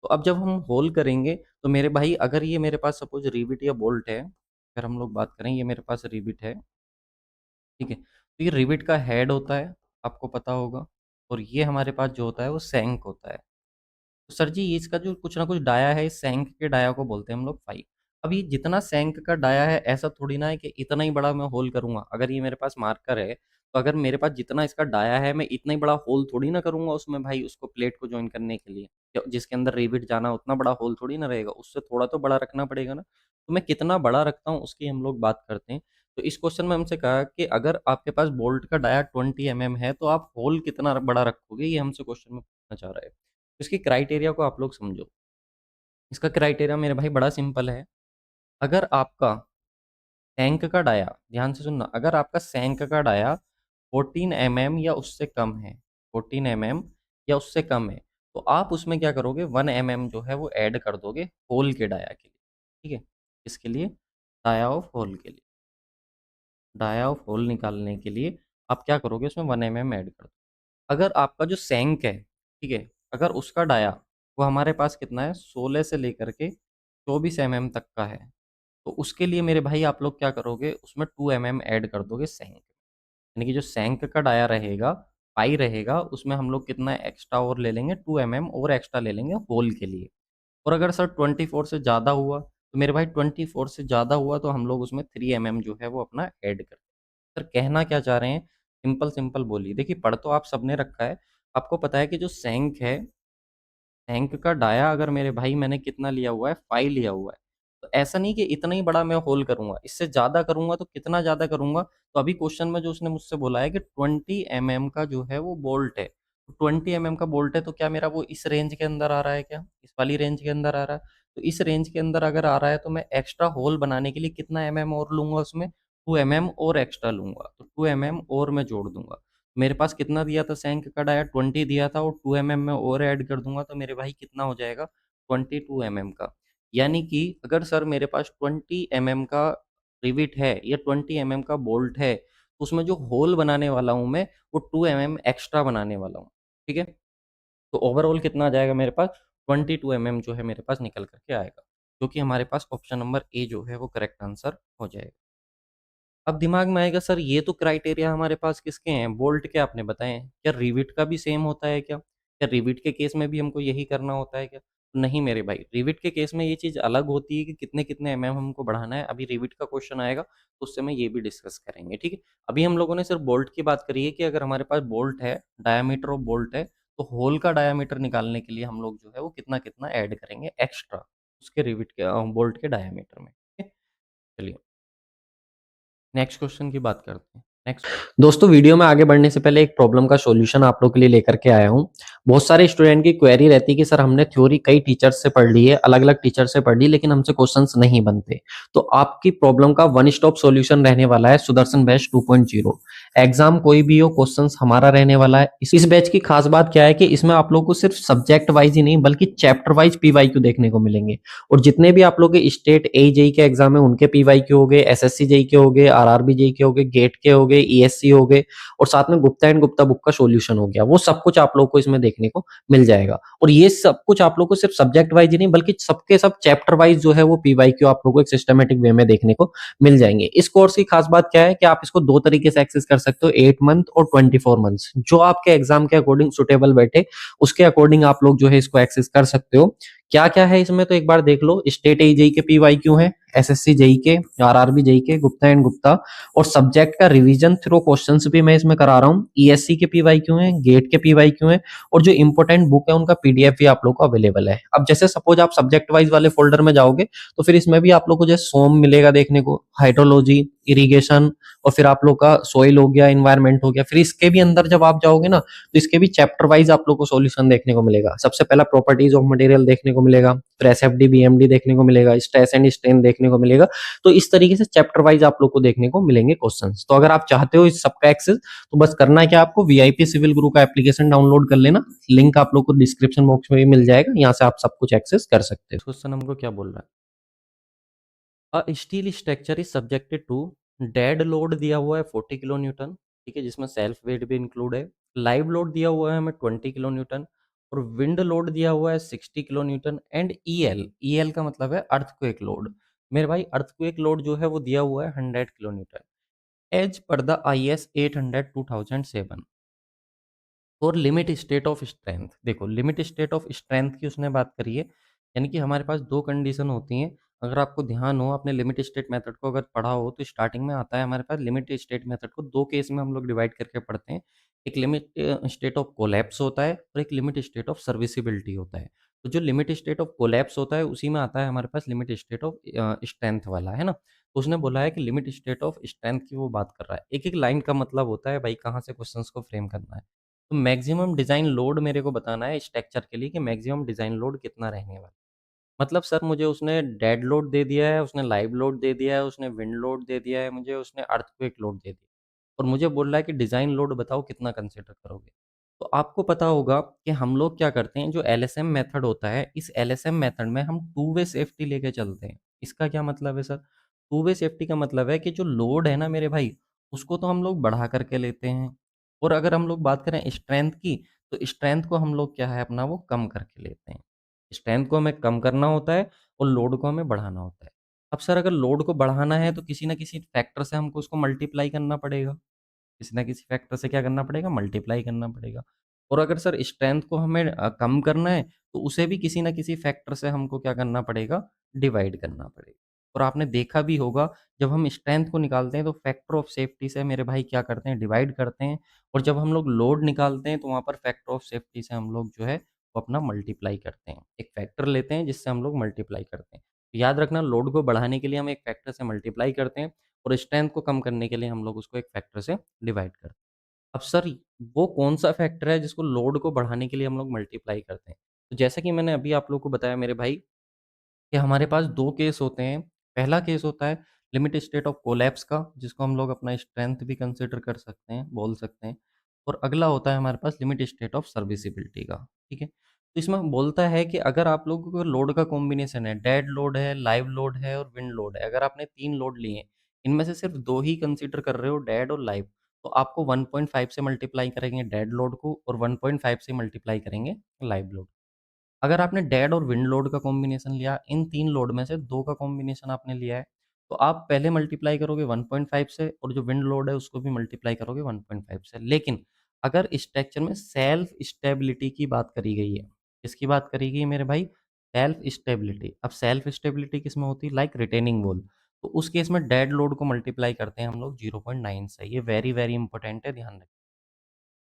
तो अब जब हम होल करेंगे तो मेरे भाई, अगर ये मेरे पास सपोज़ रिवेट या बोल्ट है, अगर हम लोग बात करें ये मेरे पास रिवेट है, ठीक है? तो ये रिवेट का हेड होता है, आपको पता होगा। और ये हमारे पास जो होता है वो सैंक होता है। तो सर जी इसका जो कुछ ना कुछ डाया है, इस सैंक के डाया को बोलते हैं हम लोग फाई। अब ये जितना सैंक का डाया है ऐसा थोड़ी ना है कि इतना ही बड़ा मैं होल करूंगा। अगर ये मेरे पास मार्कर है तो अगर मेरे पास जितना इसका डाया है मैं इतना ही बड़ा होल थोड़ी ना करूंगा उसमें भाई, उसको प्लेट को ज्वाइन करने के लिए जिसके अंदर रिविट जाना उतना बड़ा होल थोड़ी ना रहेगा, उससे थोड़ा तो बड़ा रखना पड़ेगा ना। तो मैं कितना बड़ा रखता हूँ उसकी हम लोग बात करते हैं। तो इस क्वेश्चन में हमसे कहा कि अगर आपके पास बोल्ट का डाया 20 mm है तो आप होल कितना बड़ा रखोगे, ये हमसे क्वेश्चन में पूछना चाह रहा है। इसकी क्राइटेरिया को आप लोग समझो। इसका क्राइटेरिया मेरे भाई बड़ा सिंपल है। अगर आपका टैंक का डाया, ध्यान से सुनना, अगर आपका सैंक का डाया 14 mm या उससे कम है, 14 mm या उससे कम है, तो आप उसमें क्या करोगे, 1 mm जो है वो ऐड कर दोगे होल के डाया के लिए। ठीक है, इसके लिए डाया ऑफ होल के लिए, डाया ऑफ होल निकालने के लिए आप क्या करोगे, उसमें 1 mm ऐड कर दो। अगर आपका जो सैंक है, ठीक है, अगर उसका डाया वो हमारे पास कितना है, 16 से लेकर के 24 mm तक का है, तो उसके लिए मेरे भाई आप लोग क्या करोगे, उसमें 2 mm ऐड कर दोगे सैंक। यानी कि जो सैंक का डाया रहेगा, पाई रहेगा, उसमें हम लोग कितना एक्स्ट्रा और ले लेंगे, 2 mm और एक्स्ट्रा ले लेंगे होल के लिए। और अगर सर 24 से ज़्यादा हुआ तो मेरे भाई 24 से ज़्यादा हुआ तो हम लोग उसमें 3 mm जो है वो अपना ऐड कर। सर कहना क्या चाह रहे हैं, सिंपल सिंपल बोलिए। देखिए पढ़ तो आप सबने रखा है, आपको पता है कि जो सैंक है, टैंक का डाया अगर मेरे भाई मैंने कितना लिया हुआ है, 5 लिया हुआ है, तो ऐसा नहीं कि इतना ही बड़ा मैं होल करूंगा, इससे ज्यादा करूंगा तो कितना ज्यादा करूंगा। तो अभी क्वेश्चन में जो उसने मुझसे बोला है कि 20 mm का जो है वो बोल्ट है, तो 20 mm का बोल्ट है, तो क्या मेरा वो इस रेंज के अंदर आ रहा है, क्या इस वाली रेंज के अंदर आ रहा है। तो इस रेंज के अंदर अगर आ रहा है तो मैं एक्स्ट्रा होल बनाने के लिए कितना और लूंगा उसमें, 2 mm और एक्स्ट्रा लूंगा, तो 2 mm और मैं जोड़ दूंगा। मेरे पास कितना दिया था सैंक का डाया, 20 दिया था, और 2 mm में और ऐड कर दूंगा तो मेरे भाई कितना हो जाएगा, 22 mm का। यानी कि अगर सर मेरे पास 20 mm का रिविट है या 20 mm का बोल्ट है, तो उसमें जो होल बनाने वाला हूं मैं, वो 2 mm एक्स्ट्रा बनाने वाला हूँ। ठीक है, तो ओवरऑल कितना आ जाएगा मेरे पास, 22 mm जो है मेरे पास निकल करके आएगा, जो कि हमारे पास ऑप्शन नंबर ए जो है वो करेक्ट आंसर हो जाएगा। अब दिमाग में आएगा सर ये तो क्राइटेरिया हमारे पास किसके हैं, बोल्ट के आपने बताए हैं, क्या रिविट का भी सेम होता है क्या रिविट के केस में भी हमको यही करना होता है क्या। नहीं मेरे भाई, रिविट के केस में ये चीज़ अलग होती है कि कितने कितने हमको बढ़ाना है। अभी रिविट का क्वेश्चन आएगा तो उससे मैं ये भी डिस्कस करेंगे। ठीक है, अभी हम लोगों ने सिर्फ बोल्ट की बात करी है कि अगर हमारे पास बोल्ट है, डायामीटर ऑफ बोल्ट है, तो होल का डायामीटर निकालने के लिए हम लोग जो है वो कितना कितना ऐड करेंगे एक्स्ट्रा उसके रिविट के बोल्ट के डायामीटर में। ठीक है? चलिए नेक्स्ट क्वेश्चन की बात करते हैं। नेक्स्ट दोस्तों, वीडियो में आगे बढ़ने से पहले एक प्रॉब्लम का सॉल्यूशन आप लोग के लिए लेकर के आया हूँ। बहुत सारे स्टूडेंट की क्वेरी रहती है कि सर हमने थ्योरी कई टीचर्स से पढ़ ली है, अलग अलग टीचर से पढ़ ली, लेकिन हमसे क्वेश्चंस नहीं बनते। तो आपकी प्रॉब्लम का वन स्टॉप सॉल्यूशन रहने वाला है सुदर्शन बैच 2.0। एग्जाम कोई भी हो, क्वेश्चंस हमारा रहने वाला है। इस बैच की खास बात क्या है कि इसमें आप लोग को सिर्फ सब्जेक्ट वाइज ही नहीं बल्कि चैप्टर वाइज पीवाईक्यू देखने को मिलेंगे। और जितने भी आप लोग के स्टेट ए जेई के एग्जाम है उनके पीवाईक्यू हो गए, एसएससी जेई के हो गए, आरआरबी जेई के हो गए, गेट के हो गए, ईएससी हो गए, और साथ में गुप्ता एंड गुप्ता बुक का सॉल्यूशन हो गया, वो सब कुछ आप लोग को इसमें देखने को मिल जाएगा। और ये सब कुछ आप लोग को सिर्फ सब्जेक्ट वाइज ही नहीं बल्कि सबके सब चैप्टर वाइज जो है वो पीवाईक्यू आप लोग को एक सिस्टमेटिक वे में देखने को मिल जाएंगे। इस कोर्स की खास बात क्या है कि आप इसको दो तरीके से एक्सेस कर सकते हो, 8 मंथ और 24 मंथ्स, जो आपके एग्जाम के अकॉर्डिंग सुटेबल बैठे उसके अकॉर्डिंग आप लोग जो है इसको एक्सेस कर सकते हो। क्या क्या है इसमें तो एक बार देख लो। स्टेट ए जेई के पीवाईक्यू है, एसएससी जेई के, आरआरबी जेई के, गुप्ता एंड गुप्ता, और सब्जेक्ट का रिवीजन थ्रू क्वेश्चंस भी मैं इसमें करा रहा हूँ। ईएससी के पीवाईक्यू है, गेट के पीवाईक्यू है, और जो इंपोर्टेंट बुक है उनका पीडीएफ भी आप लोग को अवेलेबल है। अब जैसे सपोज आप सब्जेक्ट वाइज वाले फोल्डर में जाओगे तो फिर इसमें भी आप लोग को जैसे सोम मिलेगा देखने को, हाइड्रोलॉजी, इरिगेशन, और फिर आप लोग का सोइल हो गया, इन्वायरमेंट हो गया। फिर इसके भी अंदर जब आप जाओगे ना तो इसके भी चैप्टर वाइज आप लोग को सॉल्यूशन देखने को मिलेगा। सबसे पहला प्रॉपर्टीज ऑफ मटेरियल देखने को मिलेगा, फिर एसएफडी बीएमडी देखने को मिलेगा, स्ट्रेस एंड स्ट्रेन देखने को मिलेगा। तो इस तरीके से चैप्टर वाइज आप लोग को देखने को मिलेंगे क्वेश्चंस। तो अगर आप चाहते हो इस सबका एक्सेस तो बस करना है क्या, आपको वीआईपी सिविल गुरु का एप्लीकेशन डाउनलोड कर लेना। लिंक आप लोग को डिस्क्रिप्शन बॉक्स में भी मिल जाएगा, यहाँ से आप सब कुछ एक्सेस कर सकते हो। क्वेश्चन हमको क्या बोल रहा है, a steel structure is subjected to, dead load दिया हुआ है 40 kN, ठीक है, जिसमें सेल्फ वेट भी इंक्लूड है। लाइव लोड दिया हुआ है हमें 20 kN, और विंड लोड दिया हुआ है 60 kN, एंड ईएल का मतलब है अर्थक्वेक लोड। मेरे भाई अर्थक्वेक लोड जो है वो दिया हुआ है 100 kN as per the I S 800/2007। और लिमिट स्टेट ऑफ स्ट्रेंथ, देखो लिमिट स्टेट ऑफ स्ट्रेंथ की उसने बात करी है, यानी कि हमारे पास 2 कंडीशन होती हैं। अगर आपको ध्यान हो, आपने लिमिट स्टेट मेथड को अगर पढ़ा हो, तो स्टार्टिंग में आता है हमारे पास लिमिट स्टेट मेथड को 2 केस में हम लोग डिवाइड करके पढ़ते हैं। एक लिमिट स्टेट ऑफ कोलैप्स होता है और एक लिमिट स्टेट ऑफ सर्विसिबिलिटी होता है। तो जो लिमिट स्टेट ऑफ कोलैप्स होता है, उसी में आता है हमारे पास लिमिट स्टेट ऑफ स्ट्रेंथ वाला, है ना? तो उसने बोला है कि लिमिट स्टेट ऑफ स्ट्रेंथ की वो बात कर रहा है। एक-एक लाइन का मतलब होता है भाई, कहाँ से क्वेश्चंस को फ्रेम करना है। तो मैक्सिमम डिज़ाइन लोड मेरे को बताना है स्ट्रक्चर के लिए कि मैक्सिमम डिज़ाइन लोड कितना रहने वाला है। मतलब सर मुझे उसने डेड लोड दे दिया है, उसने लाइव लोड दे दिया है, उसने विंड लोड दे दिया है मुझे, उसने अर्थक्वेक लोड दे दिया। और मुझे बोल रहा है कि डिज़ाइन लोड बताओ कितना कंसीडर करोगे? तो आपको पता होगा कि हम लोग क्या करते हैं, जो एलएसएम मेथड होता है, इस एलएसएम मेथड में हम टू वे सेफ्टी लेके चलते हैं। इसका क्या मतलब है सर? टू वे सेफ्टी का मतलब है कि जो लोड है ना मेरे भाई, उसको तो हम लोग बढ़ा करके लेते हैं, और अगर हम लोग बात करें स्ट्रेंथ की, तो स्ट्रेंथ को हम लोग क्या है अपना वो कम करके लेते हैं। स्ट्रेंथ को हमें कम करना होता है और लोड को हमें बढ़ाना होता है। अब सर अगर लोड को बढ़ाना है तो किसी न किसी फैक्टर से हमको उसको मल्टीप्लाई करना पड़ेगा। किसी न किसी फैक्टर से क्या करना पड़ेगा? मल्टीप्लाई करना पड़ेगा। और अगर सर स्ट्रेंथ को हमें कम करना है, तो उसे भी किसी न किसी फैक्टर से हमको क्या करना पड़ेगा? डिवाइड करना पड़ेगा। और आपने देखा भी होगा, जब हम स्ट्रेंथ को निकालते हैं तो फैक्टर ऑफ सेफ्टी से मेरे भाई क्या करते हैं? डिवाइड करते हैं, और जब हम लोग लोड निकालते हैं तो वहाँ पर फैक्टर ऑफ सेफ्टी से हम लोग जो है वो अपना मल्टीप्लाई करते हैं। एक फैक्टर लेते हैं जिससे हम लोग मल्टीप्लाई करते हैं। तो याद रखना, लोड को बढ़ाने के लिए हम एक फैक्टर से मल्टीप्लाई करते हैं, और स्ट्रेंथ को कम करने के लिए हम लोग उसको एक फैक्टर से डिवाइड करते हैं। अब सर वो कौन-सा फैक्टर है जिसको लोड को बढ़ाने के लिए हम लोग मल्टीप्लाई करते हैं? तो जैसा कि मैंने अभी आप लोगों को बताया मेरे भाई, कि हमारे पास 2 केस होते हैं। पहला केस होता है लिमिट स्टेट ऑफ कोलैप्स का, जिसको हम लोग अपना स्ट्रेंथ भी कंसीडर कर सकते हैं, बोल सकते हैं। और अगला होता है हमारे पास लिमिट स्टेट ऑफ सर्विसिबिलिटी का, ठीक है? तो इसमें बोलता है कि अगर आप लोगों को लोड का कॉम्बिनेशन है, डेड लोड है, लाइव लोड है और विंड लोड है। अगर आपने 3 लोड लिए हैं, इनमें से सिर्फ 2 ही कंसीडर कर रहे हो, डेड और लाइव, तो आपको 1.5 से मल्टीप्लाई करेंगे डेड लोड को और 1.5 से मल्टीप्लाई करेंगे लाइव लोड। अगर आपने डेड और विंड लोड का कॉम्बिनेशन लिया, इन 3 लोड में से 2 का कॉम्बिनेशन आपने लिया है, तो आप पहले मल्टीप्लाई करोगे 1.5 से, और जो विंड लोड है उसको भी मल्टीप्लाई करोगे 1.5 से। लेकिन अगर स्ट्रक्चर में सेल्फ स्टेबिलिटी की बात करी गई है, किसकी बात करी गई है मेरे भाई? Self stability. अब सेल्फ स्टेबिलिटी किसमें होती है? Like retaining wall. तो उस केस में डेड लोड को मल्टीप्लाई करते हैं हम लोग 0.9 से। ये वेरी, वेरी इंपॉर्टेंट है, ध्यान रखें।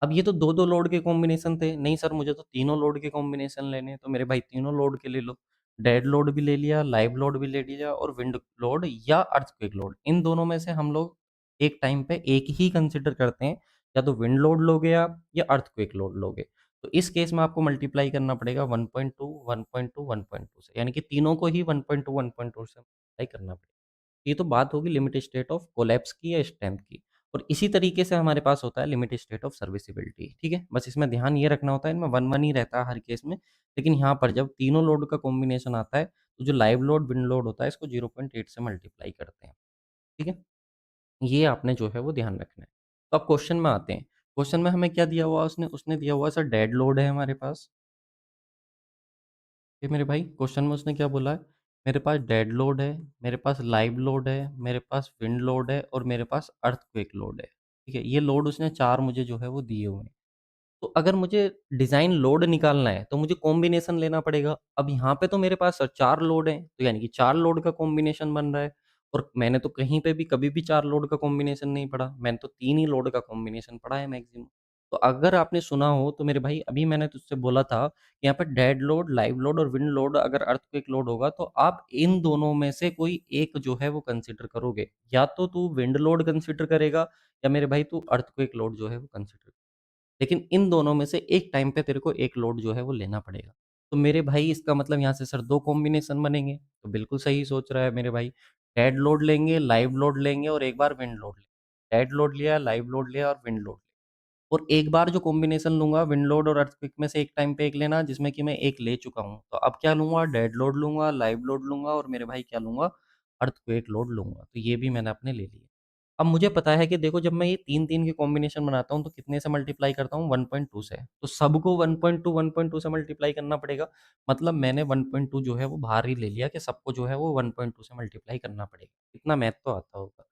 अब ये तो 2-2 लोड के कॉम्बिनेशन थे। नहीं सर मुझे तो तीनों लोड के कॉम्बिनेशन लेने हैं, तो मेरे भाई तीनों लोड के ले लो। डेड लोड भी ले लिया, लाइव लोड भी ले लिया और विंड लोड या अर्थक्वेक लोड। इन दोनों में से हम लोग एक टाइम पे एक ही कंसीडर करते हैं, या तो विंड लोड लोगे आप या अर्थक्वेक लोड लोगे। तो इस केस में आपको मल्टीप्लाई करना पड़ेगा 1.2, 1.2, 1.2 से, यानी कि तीनों को ही 1.2, 1.2 से मल्टीप्लाई करना पड़ेगा। ये तो बात होगी लिमिट स्टेट ऑफ कोलैप्स की या स्ट्रेंथ की। और इसी तरीके से हमारे पास होता है लिमिट स्टेट ऑफ सर्विसिबिलिटी, ठीक है? बस इसमें ध्यान ये रखना होता है, इनमें 1-1 ही रहता है हर केस में। लेकिन यहाँ पर जब तीनों लोड का कॉम्बिनेशन आता है, तो जो लाइव लोड, विंड लोड होता है, इसको 0.8 से मल्टीप्लाई करते हैं, ठीक है? ये आपने जो है वो ध्यान रखना है। तो अब क्वेश्चन में आते हैं। क्वेश्चन में हमें क्या दिया हुआ है उसने? उसने दिया हुआ है सर डेड लोड है हमारे पास। ये मेरे भाई क्वेश्चन में उसने क्या बोला है? मेरे पास डेड लोड है, मेरे पास लाइव लोड है, मेरे पास विंड लोड है और मेरे पास अर्थक्वेक लोड है। ठीक है? ये लोड उसने 4 मुझे जो है वो दिए हुए हैं। तो अगर मुझे डिज़ाइन लोड निकालना है, तो मुझे कॉम्बिनेशन लेना पड़ेगा। अब यहाँ पे तो मेरे पास 4 लोड हैं, तो यानी कि 4 लोड का कॉम्बिनेशन बन रहा है, और मैंने तो कहीं पे भी कभी भी 4 लोड का कॉम्बिनेशन नहीं पढ़ा। मैंने तो 3 ही लोड का कॉम्बिनेशन पढ़ा है मैक्सिमम। तो अगर आपने सुना हो तो मेरे भाई, अभी मैंने तुझसे बोला था कि यहाँ पे डेड लोड, लाइव लोड और विंड लोड अगर अर्थक्वेक लोड होगा, तो आप इन दोनों में से कोई एक जो है वो कंसीडर करोगे। या तो तू विंड लोड कंसीडर करेगा, या मेरे भाई तू अर्थक्वेक लोड जो है वो कंसीडर, लेकिन इन दोनों में से एक टाइम पे तेरे को एक लोड जो है वो लेना पड़ेगा। तो मेरे भाई इसका मतलब यहाँ से सर 2 कॉम्बिनेशन बनेंगे, तो बिल्कुल सही सोच रहा है मेरे भाई। डेड लोड लेंगे, लाइव लोड लेंगे और एक बार विंड लोड लेंगे। डेड लोड लिया, लाइव लोड लिया और विंड लोड लिया। और एक बार जो कॉम्बिनेशन लूँगा विंड लोड और अर्थक्वेक में से एक टाइम पे एक लेना, जिसमें कि मैं एक ले चुका हूँ। तो अब क्या लूँगा? डेड लोड लूँगा, लाइव लोड लूँगा और मेरे भाई क्या लूँगा? अर्थक्वेक लोड लूँगा। तो ये भी मैंने अपने ले लिया। अब मुझे पता है कि देखो, जब मैं ये 3-3 के कॉम्बिनेशन बनाता हूँ तो कितने से मल्टीप्लाई करता हूँ? 1.2 से। तो सबको 1.2, 1.2 से मल्टीप्लाई करना पड़ेगा। मतलब मैंने 1.2 जो है वो बाहर ही ले लिया कि सबको जो है वो 1.2 से मल्टीप्लाई करना पड़ेगा। इतना मैथ तो आता होगा।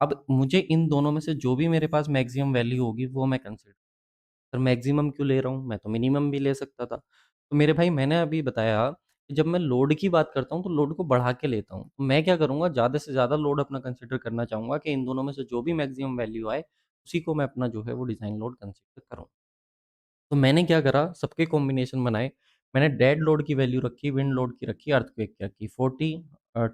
अब मुझे इन दोनों में से जो भी मेरे पास मैक्सिमम वैल्यू होगी वो मैं कंसीडर, सर मैक्सिमम क्यों ले रहा हूँ? मैं तो मिनिमम भी ले सकता था। तो मेरे भाई मैंने अभी बताया कि जब मैं लोड की बात करता हूँ तो लोड को बढ़ा के लेता हूँ। तो मैं क्या करूँगा, ज़्यादा से ज़्यादा लोड अपना कंसीडर करना चाहूँगा कि इन दोनों में से जो भी मैक्सिमम वैल्यू आए, उसी को मैं अपना जो है वो डिज़ाइन लोड कंसीडर करूँ। तो मैंने क्या करा, सबके कॉम्बिनेशन बनाए। मैंने डेड लोड की वैल्यू रखी, विंड लोड की रखी, अर्थक्वेक की रखी, 40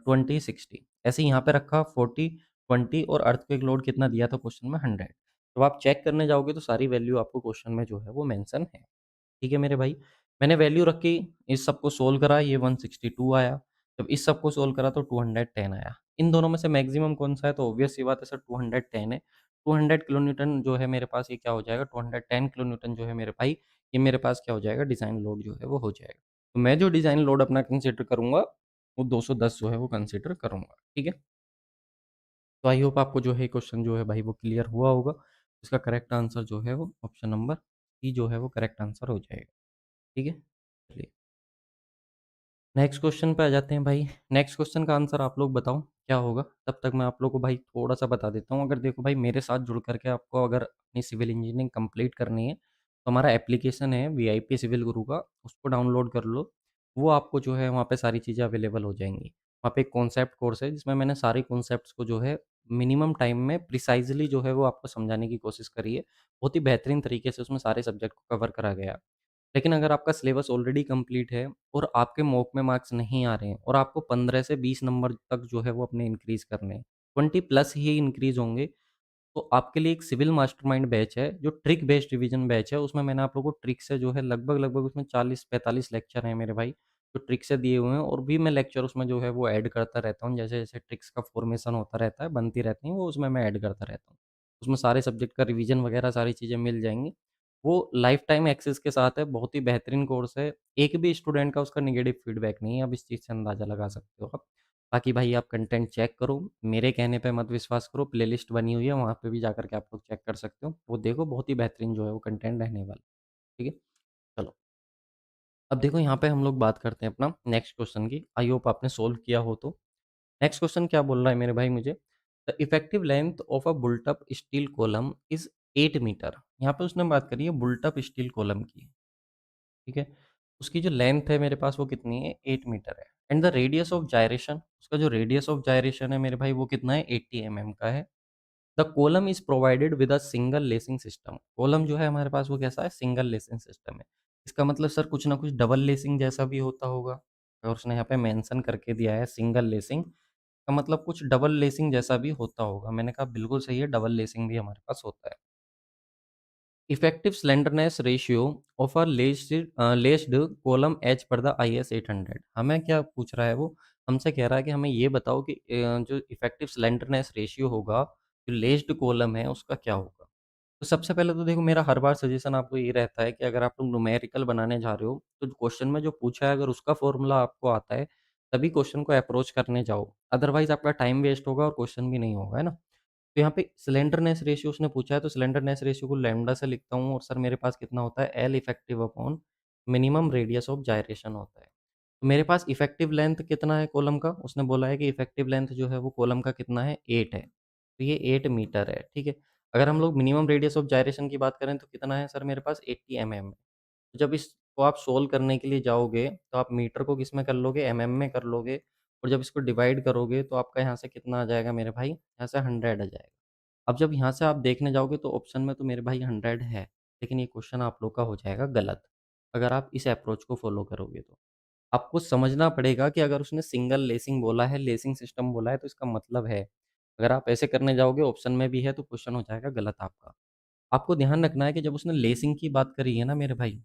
20 60 ऐसे ही यहाँ पे रखा, 40 20 और अर्थक्वेक लोड कितना दिया था क्वेश्चन में, 100। जब आप चेक करने जाओगे तो सारी वैल्यू आपको क्वेश्चन में जो है वो मेंशन है। ठीक है मेरे भाई। मैंने वैल्यू रखी, इस सबको सोल्व करा, ये 162 आया। जब इस सबको सोल्व करा तो 210 आया। इन दोनों में से मैक्सिमम कौन-सा है? तो ऑब्वियस सी बात है सर, 210 है। 200 किलोन्यूटन जो है मेरे पास, ये क्या हो जाएगा, 210 किलोन्यूटन जो है मेरे भाई, ये मेरे पास क्या हो जाएगा, डिज़ाइन लोड जो है वो हो जाएगा। तो मैं जो डिज़ाइन लोड अपना कंसीडर करूँगा, वो 210 जो है वो कंसीडर करूँगा। ठीक है? तो आई होप आपको जो है क्वेश्चन जो है भाई वो क्लियर हुआ होगा। इसका करेक्ट आंसर जो है वो ऑप्शन नंबर सी जो है वो करेक्ट आंसर हो जाएगा। ठीक है? चलिए, नेक्स्ट क्वेश्चन पे आ जाते हैं भाई। नेक्स्ट क्वेश्चन का आंसर आप लोग बताओ क्या होगा? तब तक मैं आप लोग को भाई थोड़ा-सा बता देता हूँ। अगर देखो भाई, मेरे साथ जुड़ कर के आपको अगर अपनी सिविल इंजीनियरिंग कंप्लीट करनी है, तो हमारा एप्लीकेशन है वीआईपी सिविल गुरु का, उसको डाउनलोड कर लो। वो आपको जो है वहाँ पे सारी चीज़ें अवेलेबल हो जाएँगी। वहाँ पे एक कॉन्सेप्ट कोर्स है जिसमें मैंने सारे कॉन्सेप्ट्स को जो है मिनिमम टाइम में प्रिसाइज़ली जो है वो आपको समझाने की कोशिश करी है। बहुत ही बेहतरीन तरीके से उसमें सारे सब्जेक्ट को कवर करा गया है। लेकिन अगर आपका सिलेबस ऑलरेडी कंप्लीट है और आपके मॉक में मार्क्स नहीं आ रहे हैं और आपको 15 से 20 नंबर तक जो है वो अपने इंक्रीज़ करने हैं, 20 प्लस ही इंक्रीज़ होंगे, तो आपके लिए एक सिविल मास्टरमाइंड बैच है, जो ट्रिक बेस्ड रिवीजन बैच है। उसमें मैंने आप लोगों को ट्रिक से जो है लगभग-लगभग उसमें 40-45 लेक्चर हैं मेरे भाई, जो ट्रिक से दिए हुए हैं, और भी मैं लेक्चर उसमें जो है वो ऐड करता रहता हूँ। जैसे-जैसे ट्रिक्स का फॉर्मेशन होता रहता है, बनती रहती हैं, वो उसमें मैं ऐड करता रहता हूँ। उसमें सारे सब्जेक्ट का रिवीजन वगैरह सारी चीज़ें मिल जाएँगी। वो लाइफ़ टाइम एक्सेस के साथ है, बहुत ही बेहतरीन कोर्स है। एक भी स्टूडेंट का उसका नेगेटिव फीडबैक नहीं है, आप इस चीज़ से अंदाज़ा लगा सकते हो आप। बाकी भाई आप कंटेंट चेक करो, मेरे कहने पे मत विश्वास करो, प्लेलिस्ट बनी हुई है, वहाँ पे भी जाकर के आप लोग चेक कर सकते हो। वो देखो, बहुत ही बेहतरीन जो है वो कंटेंट रहने वाला है, ठीक है? चलो, अब देखो यहाँ पे हम लोग बात करते हैं अपना नेक्स्ट क्वेश्चन की। आई होप आपने सोल्व किया हो तो। नेक्स्ट क्वेश्चन क्या बोल रहा है मेरे भाई मुझे? The effective length of a built up steel column is 8 metre. यहाँ पे उसने बात करी है बुल्ट अप स्टील कॉलम की, ठीक है? उसकी जो लेंथ है मेरे पास वो कितनी है? 8 मीटर है। And the radius of gyration, उसका जो रेडियस ऑफ जायरेशन है मेरे भाई वो कितना है? 80 एमएम का है। The column is provided with a single lacing system. Column जो है हमारे पास वो कैसा है? सिंगल लेसिंग सिस्टम है। इसका मतलब सर कुछ ना कुछ डबल लेसिंग जैसा भी होता होगा, और उसने यहाँ पे मेंशन करके दिया है सिंगल लेसिंग, का मतलब कुछ डबल लेसिंग जैसा भी होता होगा। मैंने कहा बिल्कुल सही है, डबल लेसिंग भी हमारे पास होता है। Effective slenderness ratio of a laced column as per the IS 800। हमें क्या पूछ रहा है वो? हमसे कह रहा है कि हमें ये बताओ कि जो इफेक्टिव स्लेंडरनेस रेशियो होगा, जो लेस्ड कॉलम है उसका क्या होगा? तो सबसे पहले तो देखो, मेरा हर बार सजेशन आपको ये रहता है कि अगर आप लोग न्यूमेरिकल बनाने जा रहे हो, तो क्वेश्चन में जो पूछा है अगर उसका फ़ॉर्मूला आपको आता है, तभी क्वेश्चन को अप्रोच करने जाओ। अदरवाइज़ आपका टाइम वेस्ट होगा और क्वेश्चन भी नहीं होगा, है ना? तो यहाँ पे स्लेंडरनेस रेशियो उसने पूछा है, तो स्लेंडरनेस रेशियो को लैम्ब्डा से लिखता हूँ, और सर मेरे पास कितना होता है? L effective upon minimum radius of gyration होता है। तो मेरे पास इफेक्टिव लेंथ कितना है कॉलम का? उसने बोला है कि इफेक्टिव लेंथ जो है वो कॉलम का कितना है? 8 है। तो ये 8 मीटर है, ठीक है? अगर हम लोग मिनिमम रेडियस ऑफ जायरेशन की बात करें तो कितना है सर मेरे पास? 80 एमएम है। तो जब इसको आप सोल्व करने के लिए जाओगे, तो आप मीटर को किसमें कर लोगे? एमएम में कर लोगे, और जब इसको डिवाइड करोगे तो आपका यहाँ से कितना आ जाएगा मेरे भाई? यहाँ से 100 आ जाएगा। अब जब यहाँ से आप देखने जाओगे तो ऑप्शन में तो मेरे भाई 100 है, लेकिन ये क्वेश्चन आप लोग का हो जाएगा गलत, अगर आप इस अप्रोच को फ़ॉलो करोगे तो। आपको समझना पड़ेगा कि अगर उसने सिंगल लेसिंग बोला है, लेसिंग सिस्टम बोला है, तो इसका मतलब है। अगर आप ऐसे करने जाओगे, ऑप्शन में भी है, तो क्वेश्चन हो जाएगा गलत आपका। आपको ध्यान रखना है कि जब उसने लेसिंग की बात करी है ना मेरे भाई,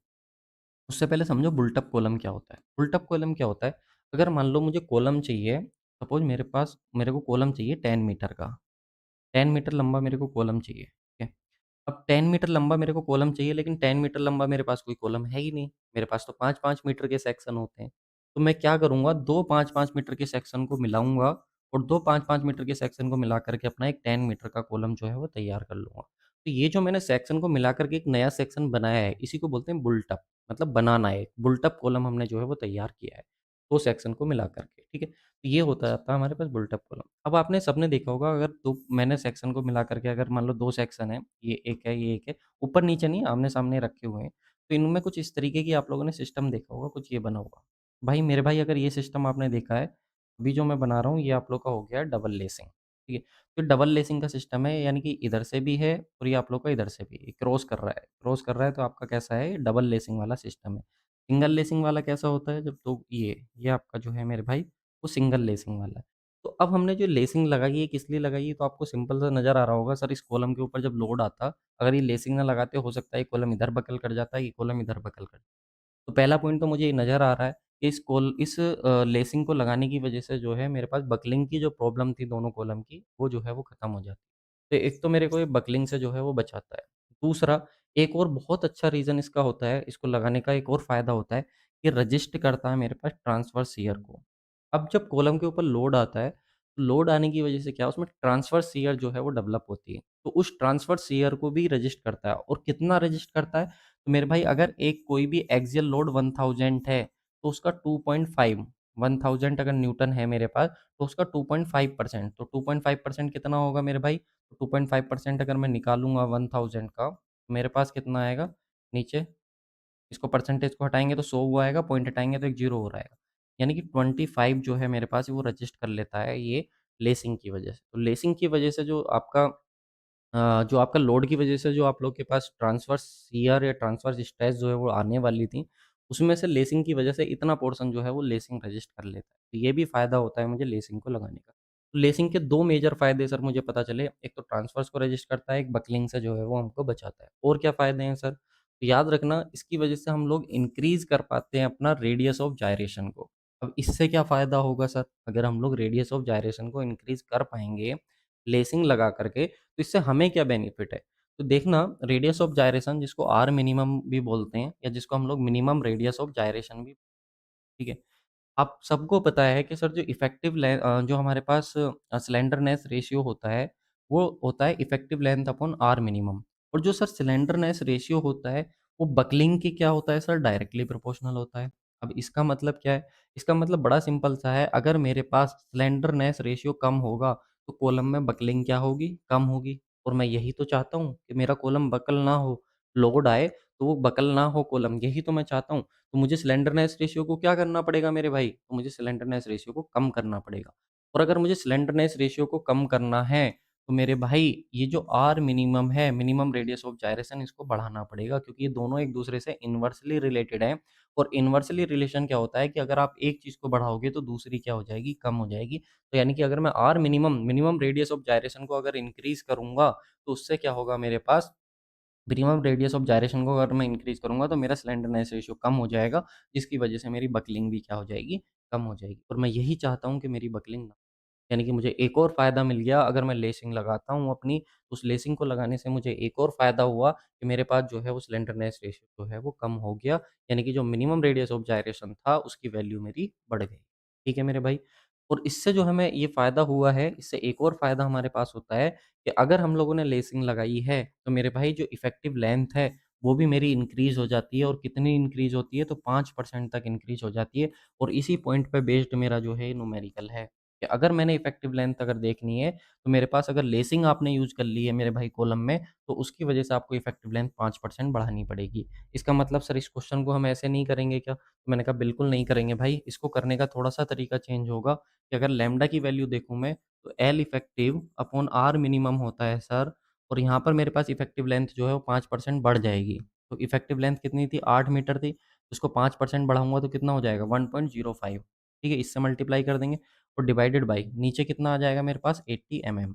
उससे पहले समझो बुल्ट अप कॉलम क्या होता है। बुल्ट अप कॉलम क्या होता है? अगर मान लो मुझे कॉलम चाहिए, सपोज़ मेरे को कॉलम चाहिए 10 मीटर का। 10 मीटर लंबा मेरे को कॉलम चाहिए, ठीक है? अब 10 मीटर लंबा मेरे को कॉलम चाहिए, लेकिन 10 मीटर लंबा मेरे पास कोई कॉलम है ही नहीं। मेरे पास तो 5-5 मीटर के सेक्शन होते हैं। तो मैं क्या करूँगा, 2 5-5 मीटर के सेक्शन को मिलाऊँगा, और 2 5-5 मीटर के सेक्शन को मिला कर के अपना एक 10 मीटर का कॉलम जो है वो तैयार कर लूँगा। तो ये जो मैंने सेक्शन को मिला कर के एक नया सेक्शन बनाया है, इसी को बोलते हैं बुल्ट अप, मतलब बनाना है। बुल्ट अप कॉलम हमने जो है वो तैयार किया है। 2 सेक्शन को मिला कर के, ठीक है? तो ये होता था हमारे पास बुल्ट अप कॉलम। अब आपने सबने देखा होगा अगर 2 मैंने सेक्शन को मिला कर के अगर मान लो 2 सेक्शन है, ये एक है, ये एक है, ऊपर-नीचे नहीं आमने-सामने रखे हुए हैं, तो इनमें कुछ इस तरीके की आप लोगों ने सिस्टम देखा होगा, कुछ ये बना हुआ। भाई मेरे भाई अगर ये सिस्टम आपने देखा है, अभी जो मैं बना रहा हूँ ये आप लोग का हो गया डबल लेसिंग, ठीक है? तो डबल लेसिंग का सिस्टम है यानी कि इधर से भी है और ये आप लोग का इधर से भी है, क्रॉस कर रहा है। क्रॉस कर रहा है तो आपका कैसा है डबल लेसिंग वाला सिस्टम है। सिंगल लेसिंग वाला कैसा होता है जब तो ये आपका जो है मेरे भाई वो सिंगल लेसिंग वाला है। तो अब हमने जो लेसिंग लगाई है किस लिए लगाई है तो आपको सिंपल सा नज़र आ रहा होगा सर इस कॉलम के ऊपर जब लोड आता, अगर ये लेसिंग ना लगाते हो सकता है ये कॉलम इधर बकल कर जाता है, ये कॉलम इधर बकल कर तो पहला पॉइंट तो मुझे ये नज़र आ रहा है कि इस लेसिंग को लगाने की वज़ह से जो है मेरे पास बकलिंग की जो प्रॉब्लम थी दोनों कॉलम की, वो जो है वो ख़त्म हो जाती है। तो एक तो मेरे को ये बकलिंग से जो है वो बचाता है। दूसरा, एक और बहुत अच्छा रीज़न इसका होता है, इसको लगाने का एक और फ़ायदा होता है कि रजिस्ट करता है मेरे पास ट्रांसवर्स शीयर को। अब जब कॉलम के ऊपर लोड आता है, तो लोड आने की वज़ह से क्या उसमें ट्रांसवर्स शीयर जो है वो डेवलप होती है। तो उस ट्रांसवर्स शीयर को भी रजिस्ट करता है और कितना रजिस्ट करता है? तो मेरे भाई अगर एक कोई भी एक्सियल लोड 1000 है, तो उसका 2.5 1000 अगर न्यूटन है मेरे पास, तो उसका 2.5% तो 2.5% कितना होगा मेरे भाई? तो 2.5% अगर मैं निकालूँगा 1000 का, तो मेरे पास कितना आएगा? नीचे इसको परसेंटेज को हटाएँगे तो 100 वो आएगा, पॉइंट हटाएँगे तो एक ज़ीरो और आएगा। यानी कि 25 जो है मेरे पास वो रजिस्ट कर लेता है ये लेसिंग की वजह से। तो लेसिंग की वजह से जो आपका लोड की वजह से जो आप लोग के पास ट्रांसवर्स शीयर या ट्रांसवर्स स्ट्रेस जो है वो आने वाली थी, उसमें से लेसिंग की वजह से इतना पोर्शन जो है वो लेसिंग रजिस्ट कर लेता है। तो ये भी फ़ायदा होता है मुझे लेसिंग को लगाने का। तो लेसिंग के 2 मेजर फ़ायदे सर मुझे पता चले, एक तो ट्रांसवर्स को रजिस्ट करता है, एक बकलिंग से जो है वो हमको बचाता है। और क्या फ़ायदे हैं सर? तो याद रखना इसकी वजह से हम लोग इंक्रीज़ कर पाते हैं अपना रेडियस ऑफ जायरेशन को। अब इससे क्या फ़ायदा होगा सर? अगर हम लोग रेडियस ऑफ जायरेशन को इंक्रीज़ कर पाएँगे, लेसिंग लगा कर के तो इससे हमें क्या बेनिफिट है? तो देखना रेडियस ऑफ जायरेशन जिसको आर मिनिमम भी बोलते हैं या जिसको हम लोग मिनिमम रेडियस ऑफ जायरेशन भी ठीक है? आप सबको पता है कि सर जो जो हमारे पास स्लेंडरनेस रेशियो होता है, वो होता है effective length upon r minimum और जो सर स्लेंडरनेस रेशियो होता है, वो बकलिंग के क्या होता है सर डायरेक्टली प्रोपोर्शनल होता है। अब इसका मतलब क्या है? इसका मतलब बड़ा सिंपल सा है, अगर मेरे पास स्लेंडरनेस रेशियो कम होगा, तो कॉलम में बकलिंग क्या होगी? कम होगी और मैं यही तो चाहता हूँ कि मेरा कॉलम बकल ना हो, लोड आए तो वो बकल ना हो कॉलम, यही तो मैं चाहता हूँ। तो मुझे स्लेंडरनेस रेशियो को क्या करना पड़ेगा मेरे भाई? तो मुझे स्लेंडरनेस रेशियो को कम करना पड़ेगा। और अगर मुझे स्लेंडरनेस रेशियो को कम करना है, तो मेरे भाई ये जो आर मिनिमम है, मिनिमम रेडियस ऑफ gyration इसको बढ़ाना पड़ेगा क्योंकि ये दोनों एक दूसरे से इनवर्सली रिलेटेड हैं। और इनवर्सली रिलेशन क्या होता है कि अगर आप एक चीज़ को बढ़ाओगे तो दूसरी क्या हो जाएगी? कम हो जाएगी। तो यानी कि अगर मैं r minimum radius of gyration को अगर इंक्रीज़ करूँगा, तो उससे क्या होगा मेरे पास मिनिमम रेडियस ऑफ जायरेशन को अगर मैं इंक्रीज़ करूँगा तो मेरा स्लेंडरनेस रेशियो कम हो जाएगा, जिसकी वजह से मेरी बकलिंग भी क्या हो जाएगी, कम हो जाएगी। और मैं यही चाहता हूँ कि मेरी बकलिंग ना यानी कि मुझे एक और फ़ायदा मिल गया अगर मैं लेसिंग लगाता हूँ अपनी, उस लेसिंग को लगाने से मुझे एक और फ़ायदा हुआ कि मेरे पास जो है वो स्लेंडरनेस रेशियो जो है वो कम हो गया, यानी कि जो मिनिमम रेडियस ऑफ जायरेशन था उसकी वैल्यू मेरी बढ़ गई। ठीक है मेरे भाई? और इससे जो हमें ये फ़ायदा हुआ है, इससे एक और फ़ायदा हमारे पास होता है कि अगर हम लोगों ने लेसिंग लगाई है, तो मेरे भाई जो इफ़ेक्टिव लेंथ है, वो भी मेरी इंक्रीज़ हो जाती है और कितनी इंक्रीज़ होती है तो 5% तक इंक्रीज़ हो जाती है और इसी पॉइंट पे बेस्ड मेरा जो है न्यूमेरिकल है। कि अगर मैंने इफ़ेक्टिव लेंथ अगर देखनी है, तो मेरे पास अगर लेसिंग आपने यूज़ कर ली है मेरे भाई कॉलम में, तो उसकी वजह से आपको इफ़ेक्टिव लेंथ 5% बढ़ानी पड़ेगी। इसका मतलब सर इस क्वेश्चन को हम ऐसे नहीं करेंगे क्या? तो मैंने कहा बिल्कुल नहीं करेंगे भाई, इसको करने का थोड़ा-सा तरीका चेंज होगा कि अगर लैम्ब्डा की वैल्यू देखूँ मैं, तो L effective upon r minimum होता है सर और यहाँ पर मेरे पास इफ़ेक्टिव लेंथ जो है वो 5% बढ़ जाएगी। तो इफ़ेक्टिव लेंथ कितनी थी? 8 मीटर थी, उसको 5% बढ़ाऊँगा तो कितना हो जाएगा? 1.05 ठीक है? इससे मल्टीप्लाई कर देंगे और डिवाइडेड बाय नीचे कितना आ जाएगा मेरे पास 80 एमएम,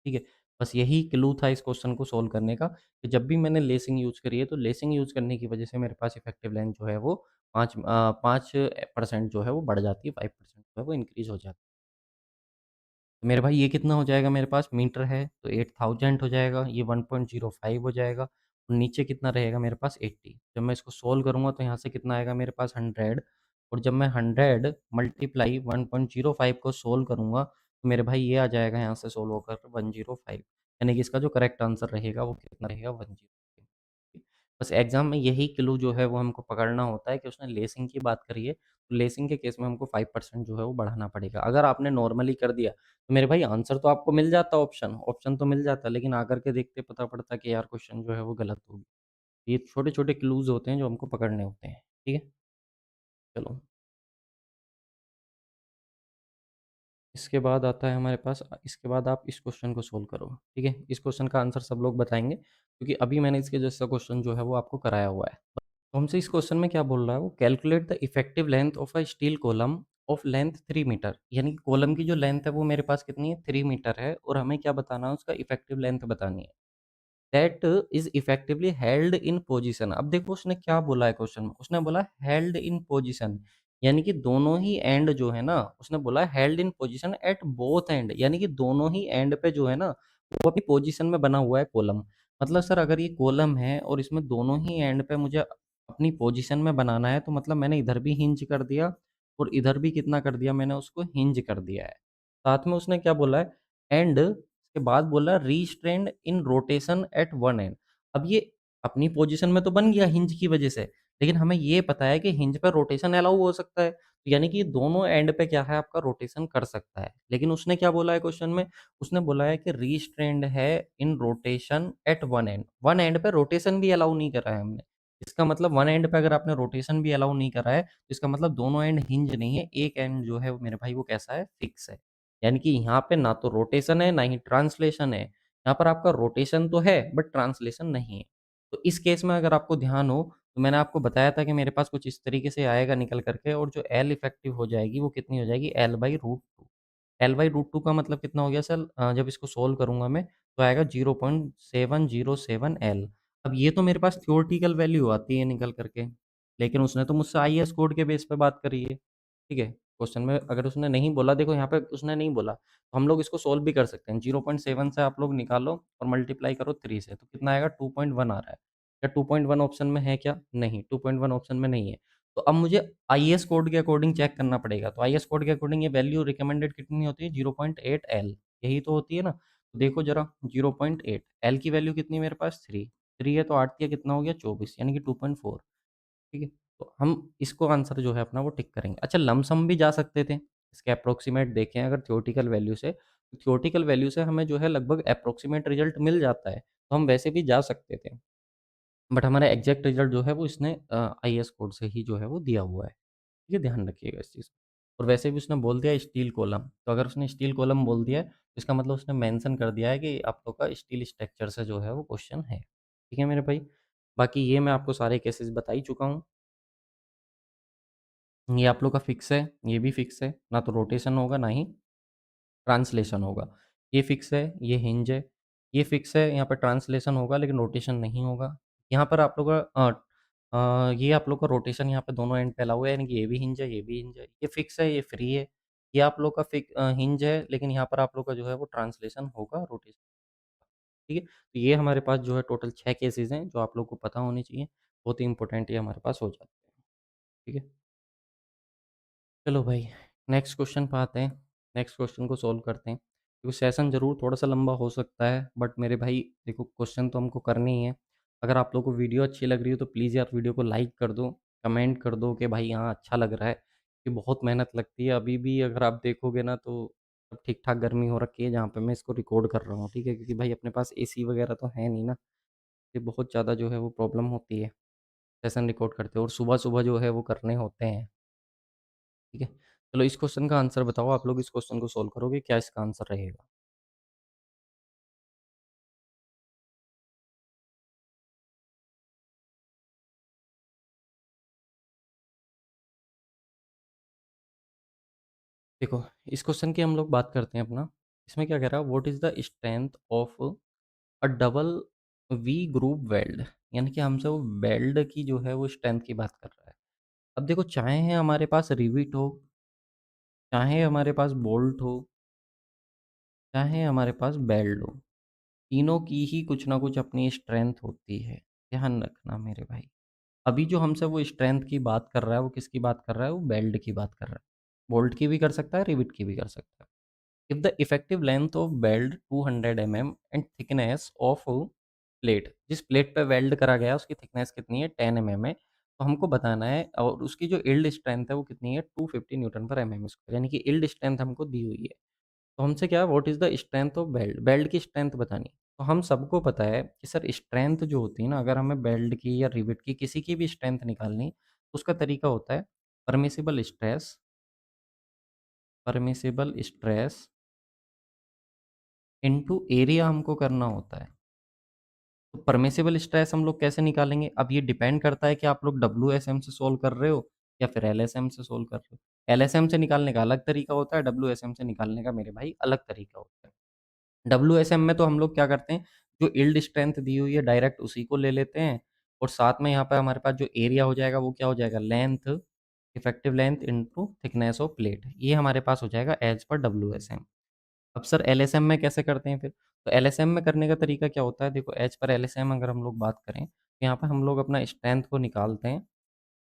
ठीक है? बस यही क्लू था इस क्वेश्चन को सॉल्व करने का कि जब भी मैंने लेसिंग यूज़ करी है, तो लेसिंग यूज़ करने की वजह से मेरे पास इफेक्टिव लेंथ जो है वो 5% जो है वो बढ़ जाती है, 5% जो है वो इंक्रीज़ हो जाती है। तो मेरे भाई ये कितना हो जाएगा मेरे पास मीटर है, तो 8000 हो जाएगा, ये 1.05 हो जाएगा और नीचे कितना रहेगा मेरे पास 80 जब मैं इसको सोल्व करूँगा तो यहाँ से कितना आएगा मेरे पास 100 और जब मैं 100 मल्टीप्लाई 1.05 को सोल्व करूँगा, तो मेरे भाई ये आ जाएगा यहाँ से सोल्व होकर 105 यानी कि इसका जो करेक्ट आंसर रहेगा वो कितना रहेगा 105 बस एग्ज़ाम में यही क्लू जो है वो हमको पकड़ना होता है कि उसने लेसिंग की बात करी है, तो लेसिंग के केस में हमको 5% जो है वो बढ़ाना पड़ेगा। अगर आपने नॉर्मली कर दिया, तो मेरे भाई आंसर तो आपको मिल जाता ऑप्शन, ऑप्शन तो मिल जाता, लेकिन आकर के देखते पता पड़ता कि यार क्वेश्चन जो है वो गलत हो गया। ये छोटे-छोटे क्लूज़ होते हैं जो हमको पकड़ने होते हैं, ठीक है? चलो, इसके बाद आता है हमारे पास इसके बाद आप इस क्वेश्चन को सोल्व करो, ठीक है? इस क्वेश्चन का आंसर सब लोग बताएँगे, क्योंकि अभी मैंने इसके जैसा क्वेश्चन जो है वो आपको कराया हुआ है। तो हमसे इस क्वेश्चन में क्या बोल रहा है वो, calculate the effective length of a steel column of length 3 metre, यानी कि कॉलम की जो लेंथ है वो मेरे पास कितनी है, 3 मीटर है, और हमें क्या बताना है, उसका इफेक्टिव लेंथ बतानी है। That is effectively held in position. अब देखो उसने क्या बोला है क्वेश्चन में, उसने बोला हेल्ड इन पोजीशन, यानी कि दोनों ही एंड जो है ना, उसने बोला held in position at both and, यानी कि दोनों ही एंड पे जो है ना वो अपनी पोजीशन में बना हुआ है कॉलम। मतलब सर अगर ये कॉलम है और इसमें दोनों ही एंड पे मुझे अपनी पोजीशन में बनाना है, तो मतलब मैंने इधर भी हिंज कर दिया और इधर भी कितना कर दिया, मैंने उसको हिंज कर दिया है। साथ में उसने क्या बोला है, एंड के बाद बोला restrained in rotation at one end. अब ये अपनी पोजीशन में तो बन गया हिंज की वजह से, लेकिन हमें ये पता है कि हिंज पे रोटेशन अलाउ हो सकता है, तो यानी कि दोनों एंड पे क्या है, आपका रोटेशन कर सकता है। लेकिन उसने क्या बोला है क्वेश्चन में, उसने बोला है कि रीस्ट्रेन्ड है इन रोटेशन एट वन एंड पे रोटेशन भी अलाउ नहीं करा है हमने। इसका मतलब वन एंड पे अगर आपने रोटेशन भी अलाउ नहीं करा है, तो इसका मतलब दोनों एंड हिंज नहीं है, एक एंड जो है वो मेरे भाई वो कैसा है, फिक्स है। यानी कि यहाँ पे ना तो रोटेशन है, ना ही ट्रांसलेशन है। यहाँ पर आपका रोटेशन तो है, बट ट्रांसलेशन नहीं है। तो इस केस में अगर आपको ध्यान हो, तो मैंने आपको बताया था कि मेरे पास कुछ इस तरीके से आएगा निकल कर के, और जो एल इफेक्टिव हो जाएगी, वो कितनी हो जाएगी, L/√2। L/√2 का मतलब कितना हो गया सर, जब इसको सोल्व करूँगा मैं, तो आएगा 0.707 L। अब ये तो मेरे पास थ्योरेटिकल वैल्यू आती है निकल कर के, लेकिन उसने तो मुझसे आईएस कोड के बेस पे बात करी है, ठीक है? क्वेश्चन में अगर उसने नहीं बोला, देखो यहाँ पे उसने नहीं बोला, तो हम लोग इसको सोल्व भी कर सकते हैं। 0.7 से आप लोग निकालो और मल्टीप्लाई करो 3 से, तो कितना आएगा, 2.1 आ रहा है। क्या 2.1 ऑप्शन में है क्या? नहीं, 2.1 ऑप्शन में नहीं है। तो अब मुझे आईएस कोड के अकॉर्डिंग चेक करना पड़ेगा। तो आईएस कोड के अकॉर्डिंग ये वैल्यू रिकमेंडेड कितनी होती है, 0.8 एल, यही तो होती है ना? तो देखो ज़रा, 0.8 एल की वैल्यू कितनी है मेरे पास, 3। 3 है तो 8 तिया कितना हो गया, 24, यानी कि 2.4, ठीक है? तो हम इसको आंसर जो है अपना वो टिक करेंगे। अच्छा, लमसम भी जा सकते थे, इसके अप्रॉक्सिमेट देखें अगर थ्योरेटिकल वैल्यू से, तो थ्योरेटिकल वैल्यू से हमें जो है लगभग अप्रॉक्सिमेट रिज़ल्ट मिल जाता है, तो हम वैसे भी जा सकते थे। बट हमारा एग्ज़ैक्ट रिज़ल्ट जो है वो इसने आईएस कोड से ही जो है वो दिया हुआ है। ये ध्यान रखिएगा इस चीज़ को। और वैसे भी उसने बोल दिया स्टील कॉलम, तो अगर उसने स्टील कॉलम बोल दिया है, तो इसका मतलब उसने मेंशन कर दिया है कि आप लोग का स्टील स्ट्रक्चर से जो है वो क्वेश्चन है। ठीक है मेरे भाई? बाकी ये मैं आपको सारे केसेज़ बता ही चुका हूँ। ये आप लोग का फिक्स है, ये भी फिक्स है, ना तो रोटेशन होगा, ना ही ट्रांसलेशन होगा। ये फिक्स है, ये हिंज है, ये फिक्स है, यहाँ पे ट्रांसलेशन होगा लेकिन रोटेशन नहीं होगा। यहाँ पर आप लोग का ये आप लोग का रोटेशन यहाँ पे दोनों एंड पे अलाउ है, यानी कि ये भी हिंज है, ये भी हिंज है। ये फिक्स है, ये फ्री है। ये आप लोग का हिंज है, लेकिन यहाँ पर आप लोग का जो है वो ट्रांसलेशन होगा, रोटेशन, ठीक है? तो ये हमारे पास जो है टोटल 6 केसेज़ हैं, जो आप लोग को पता होने चाहिए। बहुत ही इम्पोर्टेंट ये हमारे पास हो जाते हैं, ठीक है? चलो भाई, नेक्स्ट क्वेश्चन पे आते हैं। नेक्स्ट क्वेश्चन को सॉल्व करते हैं। क्योंकि सेशन ज़रूर थोड़ा-सा लंबा हो सकता है, बट मेरे भाई देखो क्वेश्चन तो हमको करने ही है। अगर आप लोगों को वीडियो अच्छी लग रही हो तो प्लीज़ यार वीडियो को लाइक कर दो, कमेंट कर दो कि भाई हाँ, अच्छा लग रहा है। कि बहुत मेहनत लगती है। अभी भी अगर आप देखोगे ना तो अब ठीक-ठाक गर्मी हो रखी है जहाँ पे मैं इसको रिकॉर्ड कर रहा हूँ, ठीक है? क्योंकि भाई अपने पास एसी वगैरह तो है नहीं ना, ये बहुत ज़्यादा जो है वो प्रॉब्लम होती है, सेशन रिकॉर्ड करते हो और सुबह-सुबह जो है वो करने होते हैं। ठीक है? चलो इस क्वेश्चन का आंसर बताओ, आप लोग इस क्वेश्चन को सॉल्व करोगे, क्या इसका आंसर रहेगा? देखो, इस क्वेश्चन की हम लोग बात करते हैं अपना। इसमें क्या कह रहा है, what is the strength of a double V group weld, यानी कि हमसे वो वेल्ड की जो है वो स्ट्रेंथ की बात कर रहा है। अब देखो, चाहे हमारे पास रिविट हो, चाहे हमारे पास बोल्ट हो, चाहे हमारे पास वेल्ड हो, तीनों की ही कुछ ना कुछ अपनी स्ट्रेंथ होती है। ध्यान रखना मेरे भाई। अभी जो हमसे वो स्ट्रेंथ की बात कर रहा है, वो किसकी बात कर रहा है? वो वेल्ड की बात कर रहा है। बोल्ट की भी कर सकता है, रिविट की भी कर सकता है। If the effective length of weld 200 mm and thickness of plate, जिस प्लेट पे वेल्ड करा गया है उसकी थिकनेस कितनी है 10 एमएम है। तो हमको बताना है और उसकी जो यील्ड स्ट्रेंथ है वो कितनी है 250 न्यूटन पर एमएम स्क्वायर, यानी कि यील्ड स्ट्रेंथ हमको दी हुई है। तो हमसे क्या है what is the strength of weld, weld की स्ट्रेंथ बतानी है। तो हम सबको पता है कि सर स्ट्रेंथ जो होती है ना, अगर हमें वेल्ड की या रिवेट की किसी की भी स्ट्रेंथ निकालनी तो उसका तरीका होता है permissible stress, permissible stress into area हमको करना होता है। तो परमिसिबल स्ट्रेस हम लोग कैसे निकालेंगे? अब ये डिपेंड करता है कि आप लोग डब्ल्यूएसएम से सोल्व कर रहे हो या फिर एलएसएम से सोल्व कर रहे हो। एलएसएम से निकालने का अलग तरीका होता है, डब्ल्यूएसएम से निकालने का मेरे भाई अलग तरीका होता है। डब्ल्यूएसएम में तो हम लोग क्या करते हैं, जो यील्ड स्ट्रेंथ दी हुई है डायरेक्ट उसी को ले लेते हैं और साथ में यहाँ पे हमारे पास जो एरिया हो जाएगा वो क्या हो जाएगा, length, effective length into thickness of plate. ये हमारे पास हो जाएगा एज पर डब्ल्यूएसएम। अब सर एलएसएम में कैसे करते हैं फिर? तो एलएसएम में करने का तरीका क्या होता है? देखो एज पर एलएसएम अगर हम लोग बात करें, तो यहाँ पे हम लोग अपना स्ट्रेंथ को निकालते हैं।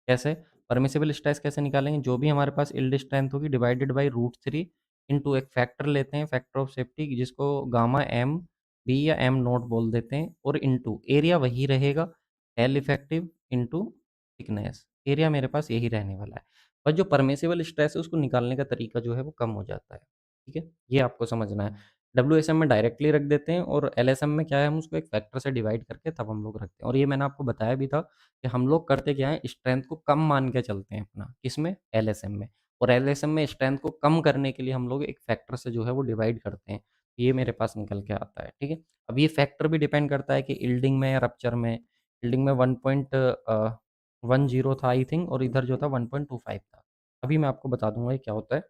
कैसे? परमिसिबल स्ट्रेस कैसे निकालेंगे? जो भी हमारे पास यील्ड स्ट्रेंथ होगी डिवाइडेड बाय √3 इंटू एक फैक्टर लेते हैं, फैक्टर ऑफ सेफ्टी जिसको गामा एम बी या एम नॉट बोल देते हैं, और इंटू एरिया वही रहेगा, L effective into thickness. Area मेरे पास यही रहने वाला है। और जो परमिसिबल स्ट्रेस है उसको निकालने का तरीका जो है वो कम हो जाता है। ठीक है? ये आपको समझना है। डब्ल्यूएसएम में डायरेक्टली रख देते हैं और एलएसएम में क्या है, हम उसको एक फैक्टर से डिवाइड करके तब हम लोग रखते हैं। और ये मैंने आपको बताया भी था कि हम लोग करते क्या है, स्ट्रेंथ को कम मान के चलते हैं अपना, किसमें? एलएसएम में। और एलएसएम में स्ट्रेंथ को कम करने के लिए हम लोग एक फैक्टर से जो है वो डिवाइड करते हैं। ये मेरे पास निकल के आता है, ठीक है? अब ये फैक्टर भी डिपेंड करता है कि यील्डिंग में या रप्चर में। यील्डिंग में 1.10 था आई थिंक, और इधर जो था 1.25 था। अभी मैं आपको बता दूँगा ये क्या होता है।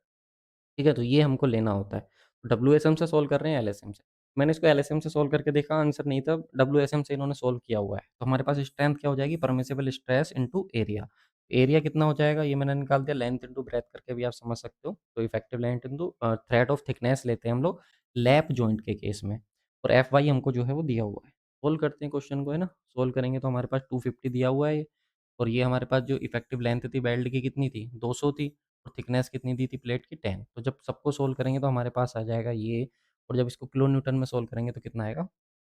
ठीक है? तो ये हमको लेना होता है। डब्ल्यूएसएम से सोल्व कर रहे हैं एलएसएम से। मैंने इसको एलएसएम से सोल्व करके देखा, आंसर नहीं था, डब्ल्यूएसएम से इन्होंने सोल्व किया हुआ है। तो हमारे पास स्ट्रेंथ क्या हो जाएगी, permissible stress into area. Area कितना हो जाएगा ये मैंने निकाल दिया, लेंथ इनटू ब्रेड्थ करके भी आप समझ सकते हो। तो effective length into thread of thickness लेते हैं हम लोग लैप जॉइंट के केस में, और एफवाई हमको जो है वो दिया हुआ है। सोल्व करते हैं क्वेश्चन को, है ना? सोल्व करेंगे तो हमारे पास 250 दिया हुआ है ये, और ये हमारे पास जो इफेक्टिव लेंथ थी वेल्ड की कितनी थी, 200 थी, और थिकनेस कितनी दी थी प्लेट की, 10। तो जब सबको सोल्व करेंगे तो हमारे पास आ जाएगा ये, और जब इसको किलो न्यूटन में सोल्व करेंगे तो कितना आएगा,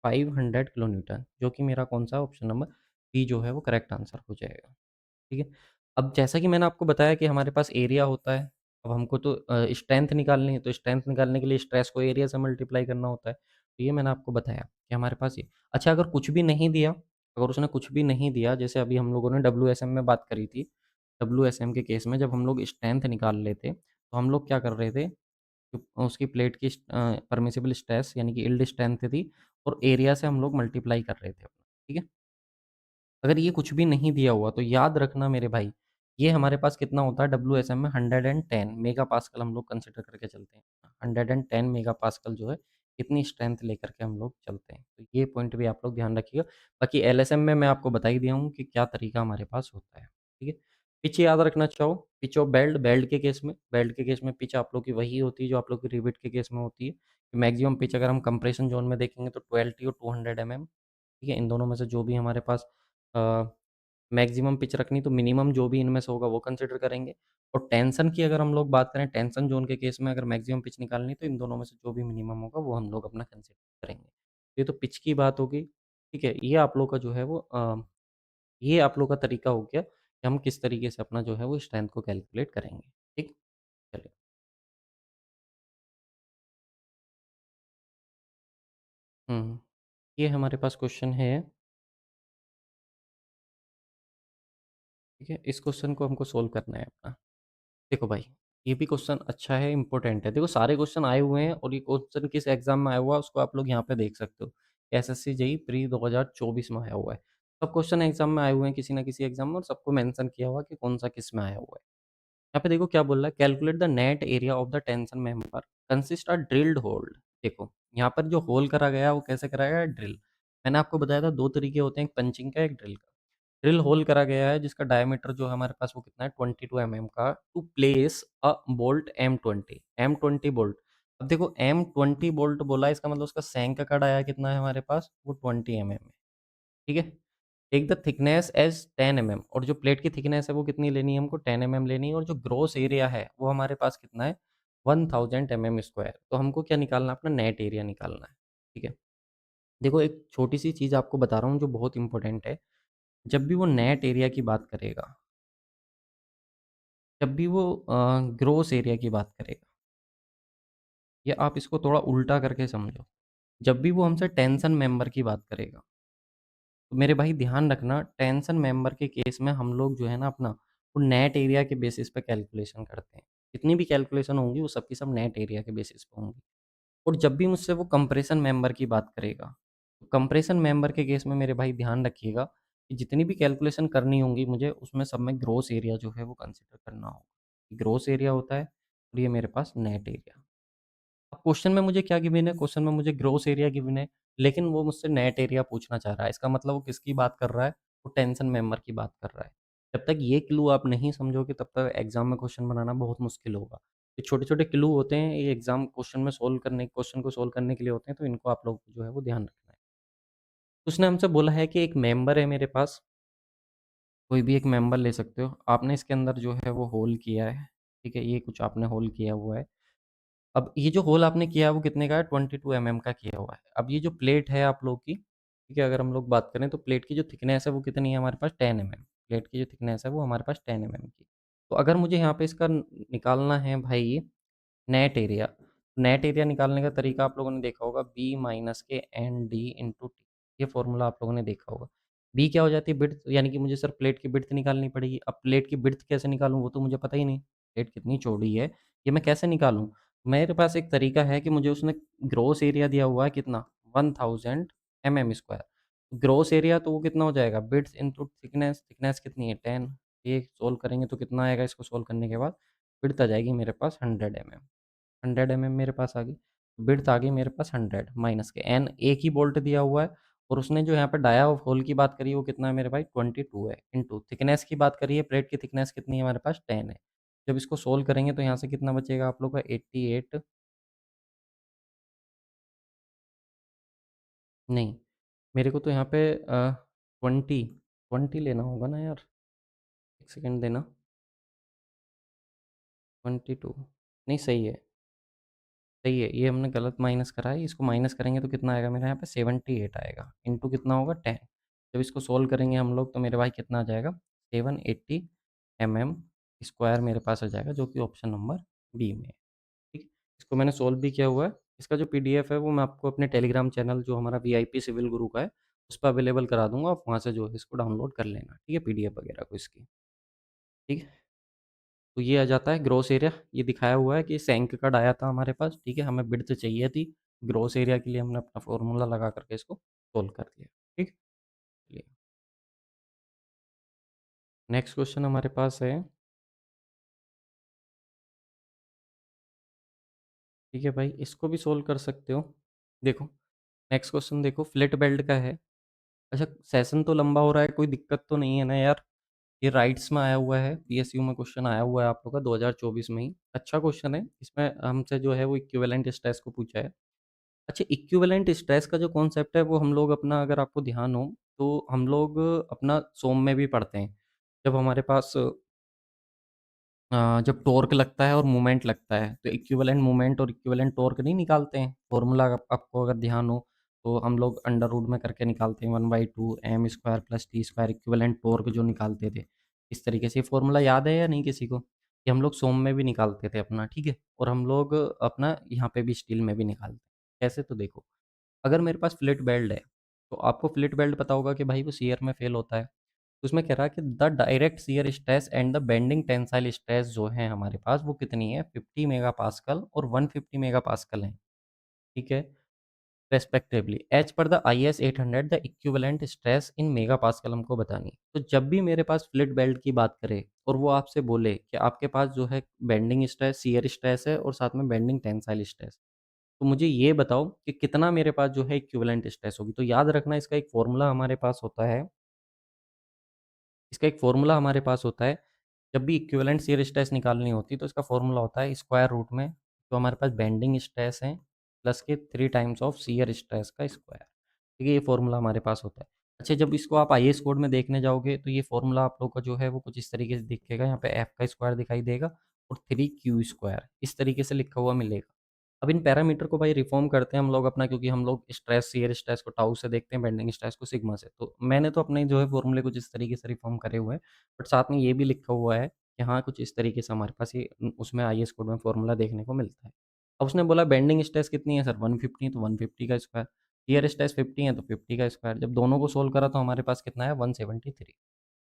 500 किलो न्यूटन, जो कि मेरा कौन सा ऑप्शन नंबर बी जो है वो करेक्ट आंसर हो जाएगा। ठीक है? अब जैसा कि मैंने आपको बताया कि हमारे पास एरिया होता है, अब हमको तो स्ट्रेंथ निकालनी है, तो स्ट्रेंथ निकालने के लिए स्ट्रेस को एरिया से मल्टीप्लाई करना होता है। तो ये मैंने आपको बताया कि हमारे पास ये, अच्छा अगर कुछ भी नहीं दिया, अगर उसने कुछ भी नहीं दिया, जैसे अभी हम लोगों ने डब्ल्यूएसएम में बात करी थी, डब्ल्यूएसएम के केस में जब हम लोग स्ट्रेंथ निकाल लेते, तो हम लोग क्या कर रहे थे, उसकी प्लेट की परमिसिबल स्ट्रेस यानी कि यील्ड स्ट्रेंथ थी, और एरिया से हम लोग मल्टीप्लाई कर रहे थे अपना, ठीक है? अगर ये कुछ भी नहीं दिया हुआ तो याद रखना मेरे भाई, ये हमारे पास कितना होता है डब्ल्यूएसएम में 110 मेगापास्कल हम लोग कंसीडर करके चलते हैं। 110 मेगापास्कल जो है, इतनी स्ट्रेंथ लेकर के हम लोग चलते हैं। तो ये पॉइंट भी आप लोग ध्यान रखिएगा। बाकी एलएसएम में मैं आपको बता ही दिया हूँ कि क्या तरीका हमारे पास होता है। ठीक है? पिच याद रखना चाहो, पिच ऑफ बेल्ट, बेल्ट के केस में पिच आप लोग की वही होती है जो आप लोग की रिवेट के केस में होती है। मैक्सिमम पिच अगर हम कंप्रेशन ज़ोन में देखेंगे तो 12 टी और 200 एमएम। ठीक है? इन दोनों में से जो भी हमारे पास अ, मैक्सिमम पिच रखनी, तो मिनिमम जो भी इनमें से होगा वो कंसीडर करेंगे। और टेंशन की अगर हम लोग बात करें, टेंशन ज़ोन के केस में अगर मैक्सिमम पिच निकालनी तो इन दोनों में से जो भी मिनिमम होगा वो हम लोग अपना कंसीडर करेंगे। ये तो पिच की बात होगी, ठीक है? ये आप लोग का जो है वो ये आप लोग का तरीका हो गया कि हम किस तरीके से अपना जो है वो स्ट्रेंथ को कैलकुलेट करेंगे। ठीक? चलिए। हुँ, ये हमारे पास क्वेश्चन है, ठीक है? इस क्वेश्चन को हमको सोल्व करना है अपना। देखो भाई, ये भी क्वेश्चन अच्छा है, इम्पोर्टेंट है। देखो सारे क्वेश्चन आए हुए हैं और ये क्वेश्चन किस एग्ज़ाम में आया हुआ है उसको आप लोग यहाँ पे देख सकते हो। एसएससी जेईई प्री 2024 में आया हुआ है। सब क्वेश्चन एग्ज़ाम में आए हुए हैं किसी न किसी एग्ज़ाम में, और सबको मेंशन किया हुआ है कि कौन-सा किस में आया हुआ है। यहाँ पे देखो क्या बोल रहा है, calculate the net area of the tension member consist a drilled hole. देखो, यहाँ पर जो होल करा गया है वो कैसे कराया गया है, ड्रिल। मैंने आपको बताया था 2 तरीके होते हैं, एक पंचिंग का, एक ड्रिल का। ड्रिल होल करा गया है जिसका डायमीटर जो है हमारे पास वो कितना है 22 एमएम का, टू प्लेस अ बोल्ट एम20 बोल्ट। अब देखो एम20 बोल्ट बोला है, इसका मतलब उसका सैंक का डाया कितना है हमारे पास, वो 20 एमएम है। ठीक है? Take the thickness as 10 mm, और जो प्लेट की थिकनेस है वो कितनी लेनी है हमको, 10 एमएम लेनी है, और जो ग्रॉस एरिया है वो हमारे पास कितना है, 1000 एमएम स्क्वायर। तो हमको क्या निकालना है, अपना नेट एरिया निकालना है। ठीक है? देखो एक छोटी-सी चीज़ आपको बता रहा हूँ जो बहुत इम्पोर्टेंट है। जब भी वो नेट एरिया की बात करेगा, जब भी वो ग्रॉस एरिया की बात करेगा, या आप इसको थोड़ा उल्टा करके समझो, जब भी वो हमसे टेंशन मेंबर की बात करेगा, तो मेरे भाई ध्यान रखना टेंशन मेंबर के केस में हम लोग जो है ना अपना, वो नेट एरिया के बेसिस पे कैलकुलेशन करते हैं। जितनी भी कैलकुलेशन होंगी वो सब की सब नेट एरिया के बेसिस पे होंगी। और जब भी मुझसे वो कंप्रेशन मेंबर की बात करेगा, तो कंप्रेशन मेंबर के केस में मेरे भाई ध्यान रखिएगा कि जितनी भी कैलकुलेशन करनी होंगी मुझे उसमें सब में ग्रॉस एरिया जो है वो कंसीडर करना होगा। ग्रॉस एरिया होता है और ये मेरे पास नेट एरिया। अब क्वेश्चन में मुझे क्या गिवन है? क्वेश्चन में मुझे ग्रॉस एरिया गिवन है, लेकिन वो मुझसे नेट एरिया पूछना चाह रहा है। इसका मतलब वो किसकी बात कर रहा है? वो टेंशन मेंबर की बात कर रहा है। जब तक ये क्लू आप नहीं समझोगे तब तक एग्ज़ाम में क्वेश्चन बनाना बहुत मुश्किल होगा। ये छोटे-छोटे क्लू होते हैं, ये एग्ज़ाम क्वेश्चन को सोल्व करने के लिए होते हैं, तो इनको आप लोग को जो है वो ध्यान रखना है। उसने हमसे बोला है कि एक मेंबर है मेरे पास, कोई भी एक मेंबर ले सकते हो। आपने इसके अंदर जो है वो होल किया है, ठीक है? ये कुछ आपने होल किया हुआ है। अब ये जो होल आपने किया है वो कितने का है? 22 एमएम का किया हुआ है। अब ये जो प्लेट है आप लोग की, ठीक है? अगर हम लोग बात करें तो प्लेट की जो थिकनेस है वो कितनी है हमारे पास? 10 एमएम। प्लेट की जो थिकनेस है वो हमारे पास 10 एमएम की। तो अगर मुझे यहाँ पे इसका निकालना है भाई नेट एरिया। नेट एरिया निकालने का तरीका आप लोगों ने देखा होगा, बी माइनस के एन डी इंटू टी। ये फॉर्मूला आप लोगों ने देखा होगा। बी क्या हो जाती है? बिड्थ, यानी कि मुझे सिर्फ प्लेट की बिड्थ निकालनी पड़ेगी। अब प्लेट की बिड्थ कैसे निकालूँ वो तो मुझे पता ही नहीं। प्लेट कितनी चौड़ी है ये मैं कैसे निकालूँ? मेरे पास एक तरीका है कि मुझे उसने ग्रॉस एरिया दिया हुआ है कितना? 1000 एमएम स्क्वायर। ग्रॉस एरिया तो वो कितना हो जाएगा? Width into thickness. थिकनेस कितनी है? 10। ये सोल्व करेंगे तो कितना आएगा? इसको सोल्व करने के बाद बिड्थ आ जाएगी मेरे पास 100 एमएम। 100 एमएम मेरे पास आ गई। विड्थ आ गई मेरे पास 100 माइनस के एन, एक ही बोल्ट दिया हुआ है। और उसने जो यहाँ पे डाया होल की बात करी है वो कितना है मेरे भाई? 22 है। इंटू थिकनेस की बात करी है, प्लेट की थिकनेस कितनी है हमारे पास? 10 है। जब इसको सोल्व करेंगे तो यहाँ से कितना बचेगा आप लोग का? 88। नहीं, मेरे को तो यहाँ पे 20 लेना होगा ना यार। एक सेकेंड देना। 22 नहीं, सही है। सही है, ये हमने गलत माइनस करा है। इसको माइनस करेंगे तो कितना आएगा मेरे यहाँ पे? 78 आएगा। इंटू कितना होगा? 10। जब इसको सोल्व करेंगे हम लोग तो मेरे भाई कितना आ जाएगा? 780 एमएम स्क्वायर मेरे पास आ जाएगा, जो कि ऑप्शन नंबर बी में है। ठीक है, इसको मैंने सोल्व भी किया हुआ है। इसका जो पीडीएफ है वो मैं आपको अपने टेलीग्राम चैनल जो हमारा वीआईपी सिविल गुरु का है उस पर अवेलेबल करा दूंगा। आप वहाँ से जो है इसको डाउनलोड कर लेना, ठीक है? पीडीएफ वगैरह को इसकी। ठीक है, तो ये आ जाता है ग्रॉस एरिया। ये दिखाया हुआ है कि सैंक का डाया था हमारे पास, ठीक है? हमें विड्थ चाहिए थी। ग्रॉस एरिया के लिए हमने अपना फ़ॉर्मूला लगा करके इसको सोल्व कर दिया। ठीक? चलिए, नेक्स्ट क्वेश्चन हमारे पास है, ठीक है भाई, इसको भी सोल्व कर सकते हो। देखो, नेक्स्ट क्वेश्चन देखो, फ्लिट बेल्ट का है। अच्छा, सेशन तो लंबा हो रहा है, कोई दिक्कत तो नहीं है ना यार? ये राइट्स में आया हुआ है, पीएसयू में क्वेश्चन आया हुआ है आप लोग का 2024 में ही। अच्छा क्वेश्चन है, इसमें हमसे जो है वो इक्विवेलेंट स्ट्रेस को पूछा है। अच्छा, इक्विवेलेंट स्ट्रेस का जो कॉन्सेप्ट है वो हम लोग अपना, अगर आपको ध्यान हो तो हम लोग अपना सोम में भी पढ़ते हैं। जब हमारे पास जब टॉर्क लगता है और मोमेंट लगता है तो इक्विवेलेंट मोमेंट और इक्विवेलेंट टॉर्क नहीं निकालते हैं? फॉर्मूला आपको अगर ध्यान हो तो हम लोग अंडर रूट में करके निकालते हैं 1/2 M square plus T square equivalent torque जो निकालते थे। इस तरीके से ये फॉर्मूला याद है या नहीं किसी को? ये हम लोग सोम में भी निकालते थे अपना, ठीक है? और हम लोग अपना यहाँ पे भी स्टील में भी निकालते हैं। कैसे? तो देखो, अगर मेरे पास फ्लिट वेल्ड है, तो आपको फ्लिट वेल्ड पता होगा कि भाई वो शियर में फेल होता है। तो उसमें कह रहा है कि the direct shear stress and the bending tensile stress जो है हमारे पास वो कितनी है? 50 मेगापास्कल और 150 मेगापास्कल है, ठीक है? Respectively as per the IS 800 the equivalent stress in megapascal हमको बतानी। तो जब भी मेरे पास फ्लिट बेल्ट की बात करे और वो आपसे बोले कि आपके पास जो है बेंडिंग स्ट्रेस, शियर स्ट्रेस है और साथ में बेंडिंग टेंसाइल स्ट्रेस, तो मुझे ये बताओ कि कितना मेरे पास जो है इक्विवेलेंट स्ट्रेस होगी। तो याद रखना इसका एक फ़ॉर्मूला हमारे पास होता है, इसका एक फ़ॉर्मूला हमारे पास होता है, जब भी इक्विवेलेंट शियर स्ट्रेस निकालनी होती है तो इसका फ़ॉर्मूला होता है स्क्वायर रूट में जो हमारे पास बेंडिंग स्ट्रेस है प्लस के 3 टाइम्स ऑफ शियर स्ट्रेस का स्क्वायर। ठीक है, ये फ़ॉर्मूला हमारे पास होता है। अच्छा, जब इसको आप आईएस कोड में देखने जाओगे तो ये फ़ॉर्मूला आप लोग का जो है वो कुछ इस तरीके से दिखेगा। यहाँ पे एफ का स्क्वायर दिखाई देगा और 3 क्यू स्क्वायर इस तरीके से लिखा हुआ मिलेगा। अब इन पैरामीटर को भाई रिफ़ॉर्म करते हैं हम लोग अपना, क्योंकि हम लोग स्ट्रेस, शियर स्ट्रेस को टाउ से देखते हैं, बेंडिंग स्ट्रेस को सिग्मा से। तो मैंने तो अपने जो है फ़ॉर्मूले कुछ इस तरीके से रिफ़ॉर्म करे हुए हैं, बट साथ में ये भी लिखा हुआ है कि हाँ, कुछ इस तरीके से हमारे पास ये उसमें आईएस कोड में फ़ॉर्मूला देखने को मिलता है। अब उसने बोला बेंडिंग स्ट्रेस कितनी है सर? 150, तो 150 का स्क्वायर, शियर स्ट्रेस 50 है तो 50 का स्क्वायर। जब दोनों को सोल्व करा तो हमारे पास कितना है? 173।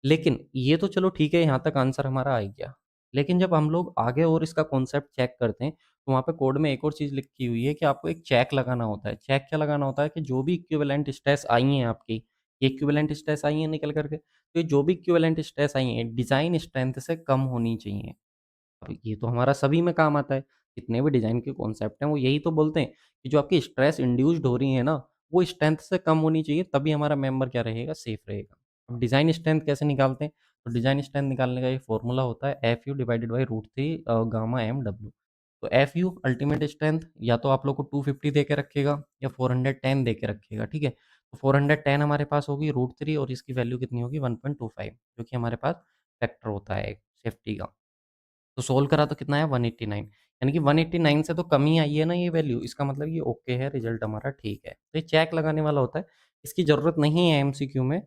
लेकिन ये तो चलो ठीक है, यहाँ तक आंसर हमारा आ ही गया। लेकिन जब हम लोग आगे और इसका कॉन्सेप्ट चेक करते हैं, तो वहाँ पे कोड में एक और चीज़ लिखी हुई है कि आपको एक चेक लगाना होता है। चेक क्या लगाना होता है कि जो भी इक्विवेलेंट स्ट्रेस आई हैं आपकी, ये इक्विवेलेंट स्ट्रेस आई हैं निकल कर के, तो ये जो भी इक्विवेलेंट स्ट्रेस आई हैं, डिज़ाइन स्ट्रेंथ से कम होनी चाहिए। अब ये तो हमारा सभी में काम आता है। जितने भी डिज़ाइन के कॉन्सेप्ट हैं, वो यही तो बोलते हैं कि जो आपकी स्ट्रेस इंड्यूस्ड हो रही है ना, वो स्ट्रेंथ से कम होनी चाहिए, तभी हमारा मेंबर क्या रहेगा? सेफ रहेगा। अब डिज़ाइन स्ट्रेंथ कैसे निकालते हैं? तो डिज़ाइन स्ट्रेंथ निकालने का ये फ़ॉर्मूला होता है एफयू डिवाइडेड बाय √3 गामा एमडब्ल्यू। तो एफयू अल्टीमेट स्ट्रेंथ या तो आप लोग को 250 दे के रखेगा या 410 दे के रखेगा, ठीक है? तो 410 हमारे पास होगी √3 और इसकी वैल्यू कितनी होगी? 1.25, जो कि हमारे पास फैक्टर होता है सेफ्टी का। तो सोल्व करा तो कितना है? 189, यानी कि 189 से तो कम ही आई है ना ये वैल्यू, इसका मतलब ये ओके है, रिजल्ट हमारा ठीक है। तो ये चेक लगाने वाला होता है, इसकी ज़रूरत नहीं है एमसीक्यू में,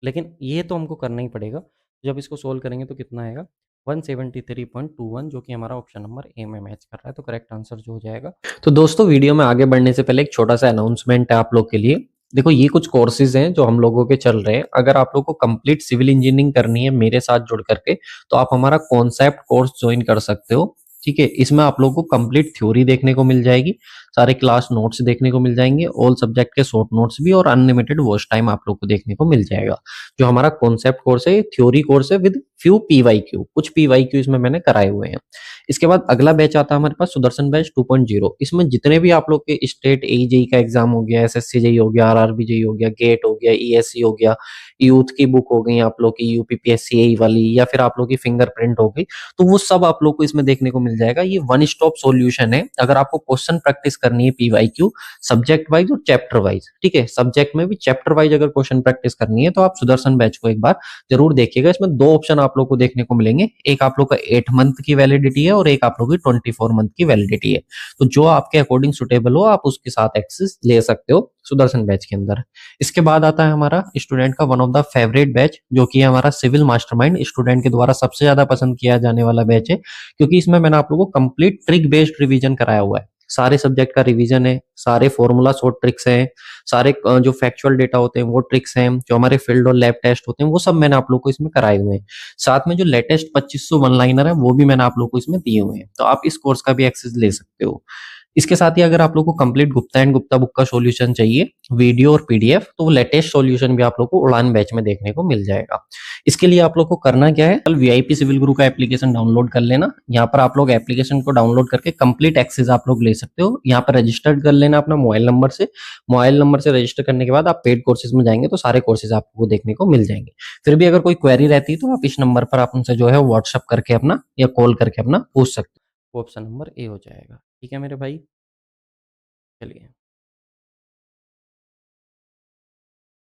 लेकिन ये तो हमको करना ही पड़ेगा। जब इसको सोल्व करेंगे तो कितना आएगा? 173.21, जो कि हमारा ऑप्शन नंबर ए में मैच कर रहा है, तो करेक्ट आंसर जो हो जाएगा। तो दोस्तों, वीडियो में आगे बढ़ने से पहले एक छोटा-सा अनाउंसमेंट है आप लोग के लिए। देखो, ये कुछ कोर्सेज़ हैं जो हम लोगों के चल रहे हैं। अगर आप लोग को कंप्लीट सिविल इंजीनियरिंग करनी है मेरे साथ जुड़ करके, तो आप हमारा कॉन्सेप्ट कोर्स जॉइन कर सकते हो, ठीक है? इसमें आप लोगों को कंप्लीट थ्योरी देखने को मिल जाएगी, सारे क्लास नोट्स देखने को मिल जाएँगे, ऑल सब्जेक्ट के शॉर्ट नोट्स भी, और अनलिमिटेड वॉच टाइम आप लोग को देखने को मिल जाएगा। जो हमारा कॉन्सेप्ट कोर्स है, ये थ्योरी कोर्स है विद फ्यू पीवाईक्यू, कुछ पीवाईक्यू इसमें मैंने कराए हुए हैं। इसके बाद अगला बैच आता है हमारे पास सुदर्शन बैच 2.0। इसमें जितने भी आप लोग के स्टेट एई जेई का एग्जाम हो गया, एसएससी जेई हो गया, आरआरबी जेई हो गया, गेट हो गया, ईएससी हो गया, यूथ की बुक हो गई आप लोग की, यूपीपीएससी एई वाली, या फिर आप लोग की फिंगरप्रिंट हो गई, तो वो सब आप लोग को इसमें देखने को मिल जाएगा। ये वन स्टॉप सॉल्यूशन है। अगर आपको क्वेश्चन प्रैक्टिस करनी है पीवाईक्यू सब्जेक्ट वाइज और चैप्टर वाइज, ठीक है? सब्जेक्ट में भी चैप्टर वाइज अगर क्वेश्चन प्रैक्टिस करनी है तो आप सुदर्शन बैच को एक बार जरूर देखिएगा। इसमें दो ऑप्शन आप लोग को देखने को मिलेंगे, एक आप लोग का 8 मंथ की वैलिडिटी है और एक आप लोग की 24 मंथ की वैलिडिटी है। तो जो आपके अकॉर्डिंग सुटेबल हो, आप उसके साथ एक्सेस ले सकते हो सुदर्शन बैच के अंदर। इसके बाद आता है हमारा स्टूडेंट का one of the favourite batch, जो कि है हमारा सिविल मास्टरमाइंड। स्टूडेंट के द्वारा सबसे ज्यादा पसंद किया जाने वाला बैच है, क्योंकि इसमें मैंने आप लोगों को कंप्लीट ट्रिक बेस्ड रिवीजन कराया हुआ है। सारे सब्जेक्ट का रिवीजन है, सारे फॉर्मूलास और ट्रिक्स हैं, सारे जो फैक्चुअल डेटा होते हैं वो ट्रिक्स हैं, जो हमारे फील्ड और लैब टेस्ट होते हैं वो सब मैंने आप लोग को इसमें कराए हुए हैं। साथ में जो लेटेस्ट 2500 वन लाइनर है वो भी मैंने आप लोग को इसमें दिए हुए हैं, तो आप इस कोर्स का भी एक्सेस ले सकते हो। इसके साथ ही अगर आप लोग को complete Gupta and Gupta book का सॉल्यूशन चाहिए, वीडियो और पीडीएफ, तो वो लेटेस्ट सॉल्यूशन भी आप लोग को उड़ान बैच में देखने को मिल जाएगा। इसके लिए आप लोग को करना क्या है? कल वीआईपी सिविल गुरु का एप्लीकेशन डाउनलोड कर लेना। यहाँ पर आप लोग एप्लीकेशन को डाउनलोड करके कंप्लीट एक्सेस आप लोग ले सकते हो। यहाँ पर रजिस्टर्ड कर लेना अपना मोबाइल नंबर से। मोबाइल नंबर से रजिस्टर करने के बाद आप पेड कोर्सेज में जाएंगे तो सारे कोर्सेज आपको देखने को मिल जाएंगे। फिर भी अगर कोई क्वेरी रहती है तो आप इस नंबर पर आप उनसे जो है व्हाट्सअप करके अपना या कॉल करके अपना पूछ सकते हो। ऑप्शन नंबर ए हो जाएगा। ठीक है मेरे भाई, चलिए।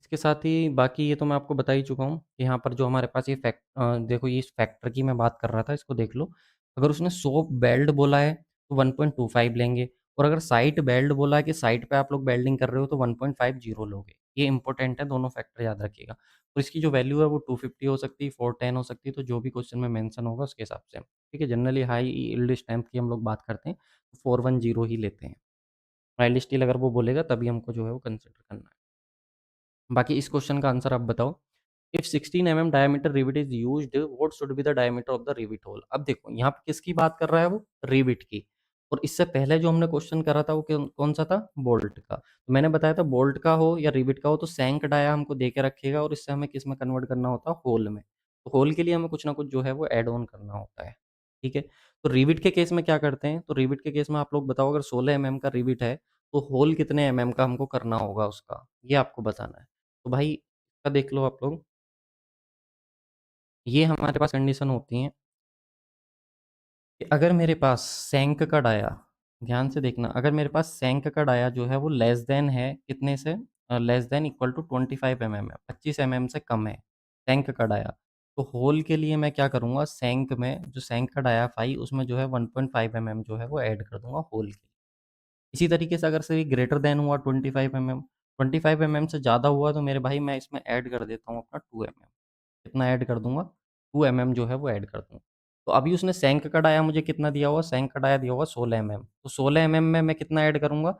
इसके साथ ही बाकी ये तो मैं आपको बता ही चुका हूँ कि यहाँ पर जो हमारे पास ये देखो, ये इस फैक्टर की मैं बात कर रहा था, इसको देख लो। अगर उसने सोप बेल्ट बोला है तो 1.25 लेंगे, और अगर साइट बेल्ट बोला है कि साइट पे आप लोग बेल्डिंग कर रहे हो तो 1.50 लोगे। ये इंपॉर्टेंट है, दोनों फैक्टर याद रखिएगा। और इसकी जो वैल्यू है वो 250 हो सकती है, 410 हो सकती है, तो जो भी क्वेश्चन में मेंशन होगा उसके हिसाब से, ठीक है? जनरली हाई यील्ड स्ट्रेंथ की हम लोग बात करते हैं, तो 410 ही लेते हैं। माइल्ड स्टील अगर वो बोलेगा तभी हमको जो है वो कंसिडर करना है। बाकी इस क्वेश्चन का आंसर आप बताओ। If 16 mm diameter rivet is used, what should be the diameter of the rivet hole? अब देखो यहाँ पे किसकी बात कर रहा है वो? रिविट की। और इससे पहले जो हमने क्वेश्चन करा था वो कौन सा था? बोल्ट का। तो मैंने बताया था बोल्ट का हो या रिविट का हो तो सैंक डाया हमको दे के रखेगा, और इससे हमें किस में कन्वर्ट करना होता है? होल में। तो होल के लिए हमें कुछ ना कुछ जो है वो ऐड ऑन करना होता है, ठीक है? तो रिविट के केस में क्या करते हैं? तो रिविट के केस में आप लोग बताओ, अगर 16 का रिविट है तो होल कितने का हमको करना होगा उसका, ये आपको बताना है। तो भाई इसका देख लो आप लोग, ये हमारे पास कंडीशन होती है कि अगर मेरे पास सैंक का डाया, ध्यान से देखना, अगर मेरे पास सैंक का डाया जो है वो लेस देन है कितने से? Less than equal to 25 mm है, 25 से कम है सैंक का डाया। तो होल के लिए मैं क्या करूँगा? सैंक में जो सैंक का डाया फाई, उसमें जो है 1.5 mm जो है वो ऐड कर दूंगा होल के। इसी तरीके से अगर से ग्रेटर देन हुआ 25 mm, 25 mm से ज़्यादा हुआ तो मेरे भाई मैं इसमें ऐड कर देता हूँ अपना 2 mm। कितना ऐड कर दूँगा? 2 mm जो है वो ऐड कर दूँगा। तो अभी उसने सैंक का डाया मुझे कितना दिया हुआ? सैंक का डाया दिया हुआ 16 mm। तो 16 mm में मैं कितना ऐड करूँगा?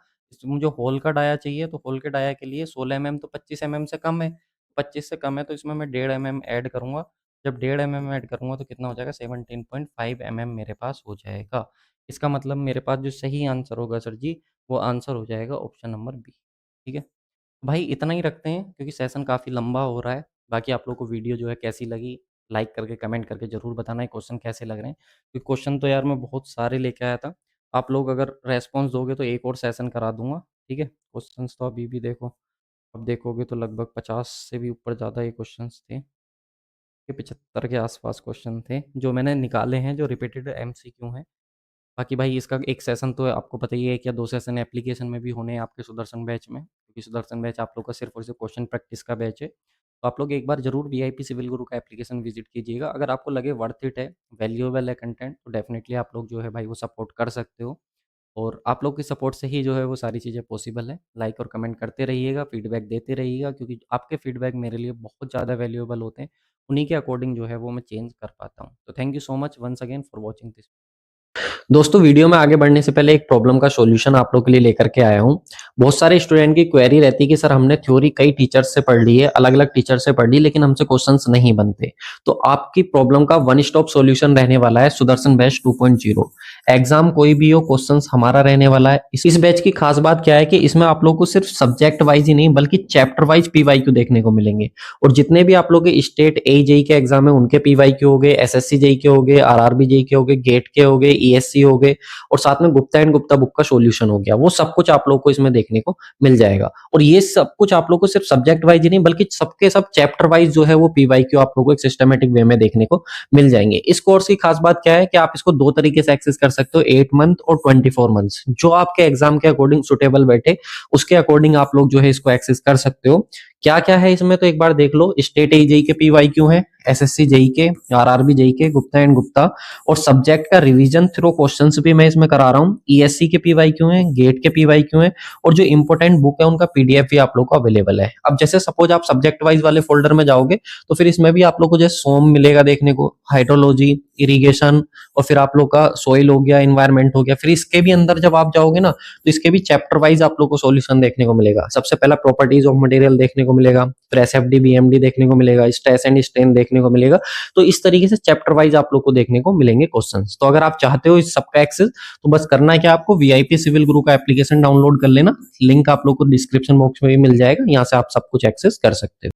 मुझे होल का डाया चाहिए, तो होल के डाया के लिए 16 mm तो 25 mm से कम है। 25 से कम है तो इसमें मैं 1.5 mm ऐड करूँगा। जब 1.5 mm ऐड करूँगा तो कितना हो जाएगा? 17.5 mm मेरे पास हो जाएगा। इसका मतलब मेरे पास जो सही आंसर होगा सर जी, वो आंसर हो जाएगा ऑप्शन नंबर बी। ठीक है? भाई इतना ही रखते हैं क्योंकि सेशन काफ़ी लंबा हो रहा है। बाकी आप लोगों को वीडियो जो है कैसी लगी, लाइक करके, कमेंट करके ज़रूर बताना है क्वेश्चन कैसे लग रहे हैं। क्योंकि क्वेश्चन तो यार मैं बहुत सारे लेके आया था। आप लोग अगर रेस्पॉन्स दोगे तो एक और सेशन करा दूँगा, ठीक है? क्वेश्चंस तो अभी भी देखो, अब देखोगे तो लगभग 50 से भी ऊपर ज़्यादा ये क्वेश्चंस थे। ये 75 के आस-पास क्वेश्चन थे, जो मैंने निकाले हैं, जो रिपीटेड एमसीक्यू हैं। बाकी भाई इसका एक सेशन तो आपको पता ही है, 1 या 2 सेशन एप्लीकेशन में भी होने हैं आपके सुदर्शन बैच में, क्योंकि सुदर्शन बैच आप लोग का सिर्फ़ और सिर्फ़ क्वेश्चन प्रैक्टिस का बैच है। तो आप लोग एक बार ज़रूर वीआईपी सिविल गुरु का एप्लीकेशन विज़िट कीजिएगा। अगर आपको लगे वर्थ इट है, वैल्यूएबल है कंटेंट, तो डेफ़िनिटली आप लोग जो है भाई वो सपोर्ट कर सकते हो। और आप लोग की सपोर्ट से ही जो है वो सारी चीज़ें पॉसिबल है। लाइक और कमेंट करते रहिएगा, फीडबैक देते रहिएगा, क्योंकि आपके फीडबैक मेरे लिए बहुत ज़्यादा वैल्यूएबल होते हैं। उन्हीं के अकॉर्डिंग जो है वो मैं चेंज कर पाता हूँ। तो thank you so much once again for watching this. दोस्तों वीडियो में आगे बढ़ने से पहले एक प्रॉब्लम का सॉल्यूशन आप लोग के लिए लेकर के आया हूँ। बहुत सारे स्टूडेंट की क्वेरी रहती है कि सर हमने थ्योरी कई टीचर्स से पढ़ ली है, अलग-अलग टीचर से पढ़ ली, लेकिन हमसे क्वेश्चंस नहीं बनते। तो आपकी प्रॉब्लम का वन स्टॉप सॉल्यूशन रहने वाला है सुदर्शन बैच 2.0। एग्जाम कोई भी हो, क्वेश्चंस हमारा रहने वाला है। इस बैच की खास बात क्या है कि इसमें आप लोग को सिर्फ सब्जेक्ट वाइज ही नहीं बल्कि चैप्टर वाइज पीवाईक्यू देखने को मिलेंगे। और जितने भी आप लोग के स्टेट जेई के एग्जाम है उनके पीवाईक्यू हो गए, एसएससी जेई के हो गए, आरआरबी जेई के हो गए, गेट के हो गए, ईएससी हो गए, और साथ में गुप्ता एंड गुप्ता बुक का सॉल्यूशन हो गया। वो सब कुछ आप लोग को इसमें देखने को मिल जाएगा। और ये सब कुछ आप लोग को सिर्फ सब्जेक्ट वाइज ही नहीं बल्कि सबके सब चैप्टर वाइज जो है वो पीवाईक्यू आप लोग को एक सिस्टमेटिक वे में देखने को मिल जाएंगे। इस कोर्स की खास बात क्या है कि आप इसको दो तरीके से एक्सेस कर सकते हो, 8 मंथ और 24 मंथ्स। जो आपके एग्जाम के अकॉर्डिंग सुटेबल बैठे उसके अकॉर्डिंग आप लोग जो है इसको एक्सेस कर सकते हो। क्या क्या है इसमें तो एक बार देख लो। स्टेट जेई के पीवाईक्यू है, एसएससी जेई के, आरआरबी जेई के, गुप्ता एंड गुप्ता, और सब्जेक्ट का रिवीजन थ्रू क्वेश्चंस भी मैं इसमें करा रहा हूँ। ईएससी के पीवाईक्यू हैं, गेट के पीवाईक्यू हैं, और जो इंपोर्टेंट बुक है उनका पीडीएफ भी आप लोग को अवेलेबल है। अब जैसे सपोज आप सब्जेक्ट वाइज वाले फोल्डर में जाओगे तो फिर इसमें भी आप लोग को जैसे सोम मिलेगा देखने को, हाइड्रोलॉजी, इरिगेशन, और फिर आप लोग का सोइल हो गया, इन्वायरमेंट हो गया। फिर इसके भी अंदर जब आप जाओगे ना तो इसके भी चैप्टर वाइज आप लोग को सॉल्यूशन देखने को मिलेगा। सबसे पहला प्रॉपर्टीज ऑफ मटेरियल देखने को मिलेगा, फिर एसएफडी बीएमडी देखने को मिलेगा, स्ट्रेस एंड स्ट्रेन देखने को मिलेगा। तो इस तरीके से चैप्टर वाइज आप लोग को देखने को मिलेंगे क्वेश्चंस। तो अगर आप चाहते हो इस सबका एक्सेस तो बस करना है कि आपको वीआईपी सिविल गुरु का एप्लीकेशन डाउनलोड कर लेना। लिंक आप लोग को डिस्क्रिप्शन बॉक्स में भी मिल जाएगा, यहाँ से आप सब कुछ एक्सेस कर सकते हो।